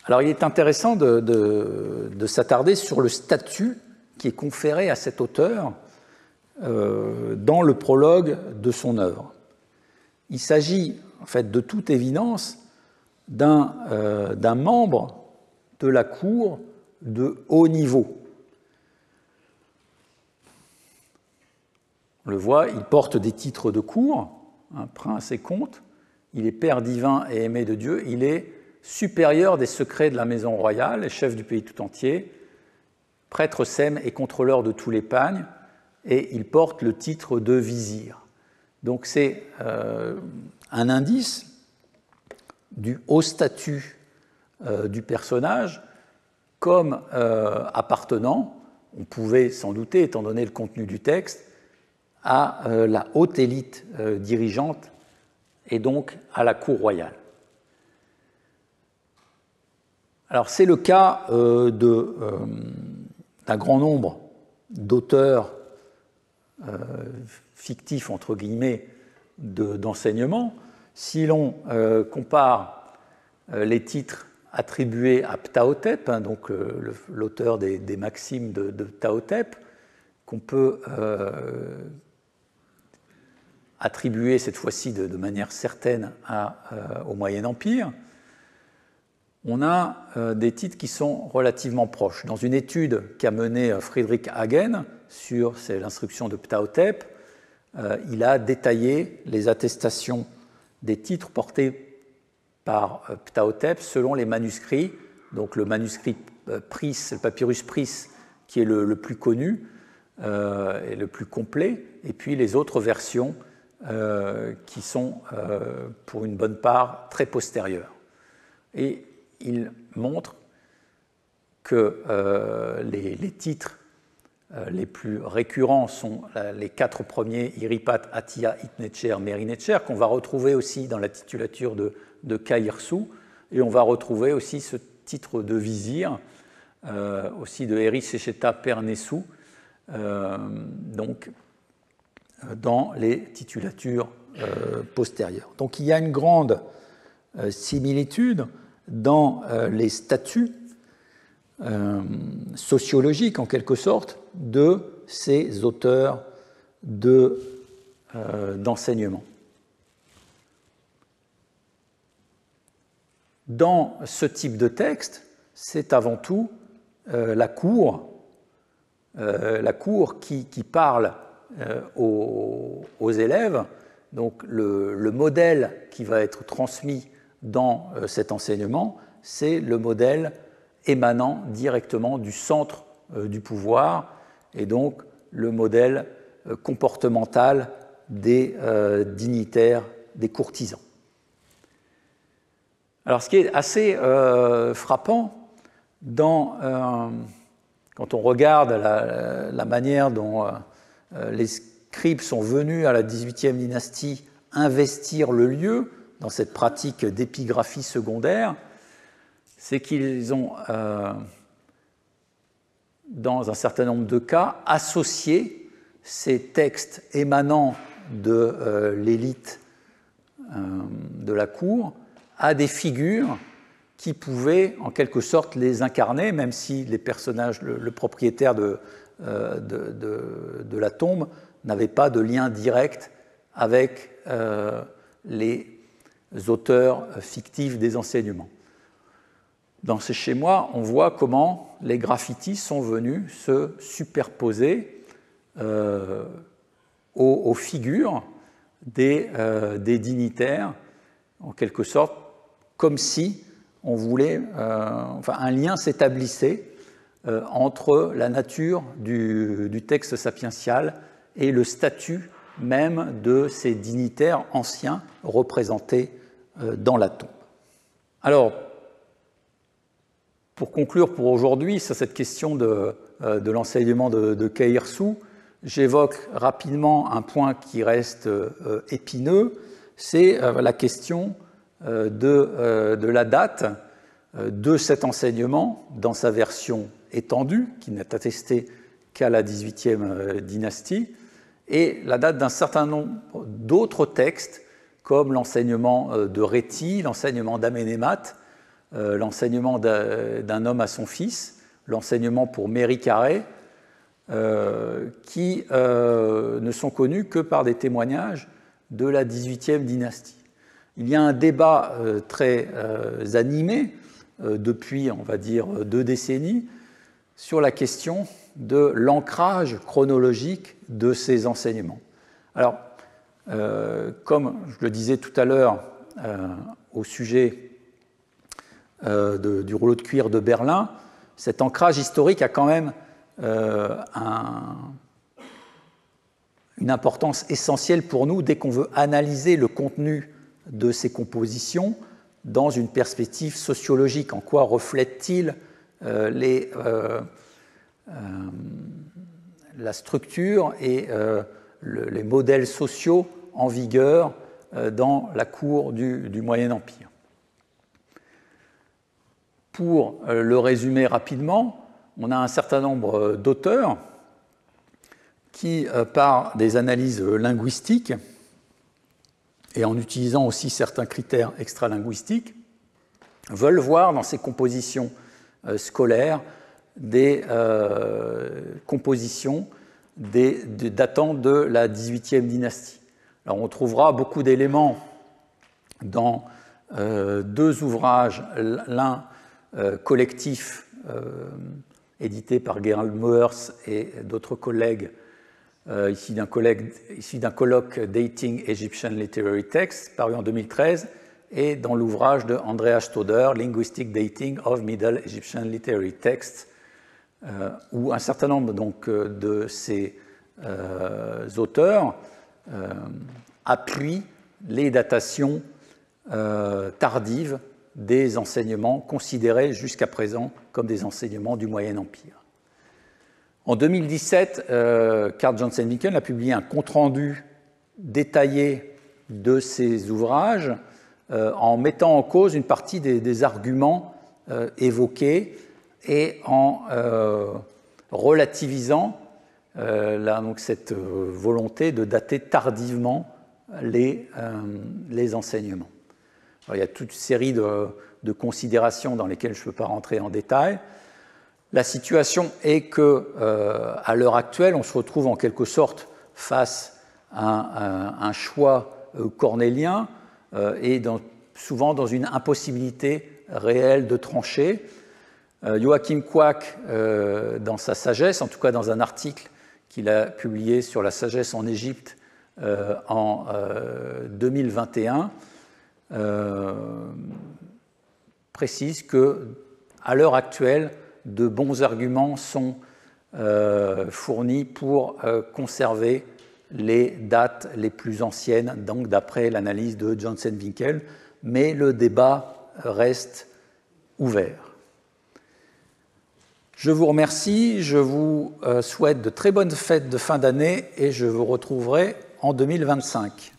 Alors, il est intéressant de s'attarder sur le statut qui est conféré à cet auteur dans le prologue de son œuvre. Il s'agit, en fait, de toute évidence, d'un membre de la cour de haut niveau. On le voit, il porte des titres de cour, prince et comte, il est père divin et aimé de Dieu, il est supérieur des secrets de la maison royale et chef du pays tout entier, prêtre Sem et contrôleur de tous les pagnes, et il porte le titre de vizir. Donc c'est un indice du haut statut du personnage comme appartenant, on pouvait s'en douter étant donné le contenu du texte, à la haute élite dirigeante et donc à la cour royale. Alors c'est le cas d'un grand nombre d'auteurs fictifs, entre guillemets, d'enseignement. Si l'on compare les titres attribués à Ptahhotep, donc l'auteur des maximes de Ptahhotep, qu'on peut attribuer cette fois-ci de manière certaine au Moyen Empire, on a des titres qui sont relativement proches. Dans une étude qu'a menée Friedrich Hagen sur l'instruction de Ptahhotep, il a détaillé les attestations des titres portés par Ptahhotep selon les manuscrits. Donc le manuscrit Pris, le papyrus Pris, qui est le plus connu et le plus complet, et puis les autres versions qui sont pour une bonne part très postérieures. Et il montre que les titres les plus récurrents sont les 4 premiers, Iripat, Attia, Itnetcher, Merinetcher, qu'on va retrouver aussi dans la titulature de Kaïrsu, et on va retrouver aussi ce titre de vizir, aussi de Eri Secheta Pernesu, donc dans les titulatures postérieures. Donc il y a une grande similitude dans les statuts sociologiques, en quelque sorte, de ces auteurs d'enseignement. Dans ce type de texte, c'est avant tout la cour qui parle aux élèves. Donc le modèle qui va être transmis dans cet enseignement, c'est le modèle émanant directement du centre du pouvoir, et donc le modèle comportemental des dignitaires, des courtisans. Alors, ce qui est assez frappant quand on regarde la manière dont les scribes sont venus à la XVIIIe dynastie investir le lieu dans cette pratique d'épigraphie secondaire, c'est qu'ils ont, dans un certain nombre de cas, associé ces textes émanant de l'élite de la cour à des figures qui pouvaient en quelque sorte les incarner, même si les personnages, le propriétaire de la tombe n'avait pas de lien direct avec les auteurs fictifs des enseignements. Dans ces schémas, on voit comment les graffitis sont venus se superposer aux figures des dignitaires, en quelque sorte, comme si on voulait, un lien s'établissait entre la nature du texte sapiential et le statut même de ces dignitaires anciens représentés dans la tombe. Alors, pour conclure pour aujourd'hui sur cette question de l'enseignement de Keirsou, j'évoque rapidement un point qui reste épineux, c'est la question de la date de cet enseignement dans sa version étendue, qui n'est attestée qu'à la XVIIIe dynastie, et la date d'un certain nombre d'autres textes, comme l'enseignement de Réti, l'enseignement d'Aménémat, l'enseignement d'un homme à son fils, l'enseignement pour Méricarré, qui ne sont connus que par des témoignages de la XVIIIe dynastie. Il y a un débat très animé depuis, on va dire, 2 décennies sur la question de l'ancrage chronologique de ces enseignements. Alors, comme je le disais tout à l'heure au sujet du rouleau de cuir de Berlin, cet ancrage historique a quand même une importance essentielle pour nous dès qu'on veut analyser le contenu de ces compositions dans une perspective sociologique. En quoi reflète-t-il la structure et les modèles sociaux en vigueur dans la cour du Moyen Empire. Pour le résumer rapidement, on a un certain nombre d'auteurs qui, par des analyses linguistiques et en utilisant aussi certains critères extralinguistiques, veulent voir dans ces compositions scolaires des compositions datant de la XVIIIe dynastie. Alors on trouvera beaucoup d'éléments dans 2 ouvrages, l'un collectif édité par Gerald Moers et d'autres collègues, issu d'un colloque Dating Egyptian Literary Texts, paru en 2013, et dans l'ouvrage de Andreas Stoder, Linguistic Dating of Middle Egyptian Literary Texts, où un certain nombre donc, de ces auteurs appuient les datations tardives des enseignements considérés jusqu'à présent comme des enseignements du Moyen Empire. En 2017, Carl Jansen-Viken a publié un compte-rendu détaillé de ces ouvrages en mettant en cause une partie des arguments évoqués et en relativisant donc cette volonté de dater tardivement les enseignements. Alors, il y a toute une série de considérations dans lesquelles je ne peux pas rentrer en détail. La situation est que, à l'heure actuelle, on se retrouve en quelque sorte face à un choix cornélien et souvent dans une impossibilité réelle de trancher. Joachim Quack, dans sa sagesse, en tout cas dans un article qu'il a publié sur la sagesse en Égypte en 2021, précise qu'à l'heure actuelle, de bons arguments sont fournis pour conserver les dates les plus anciennes, donc d'après l'analyse de Jansen-Winkel, mais le débat reste ouvert. Je vous remercie, je vous souhaite de très bonnes fêtes de fin d'année et je vous retrouverai en 2025.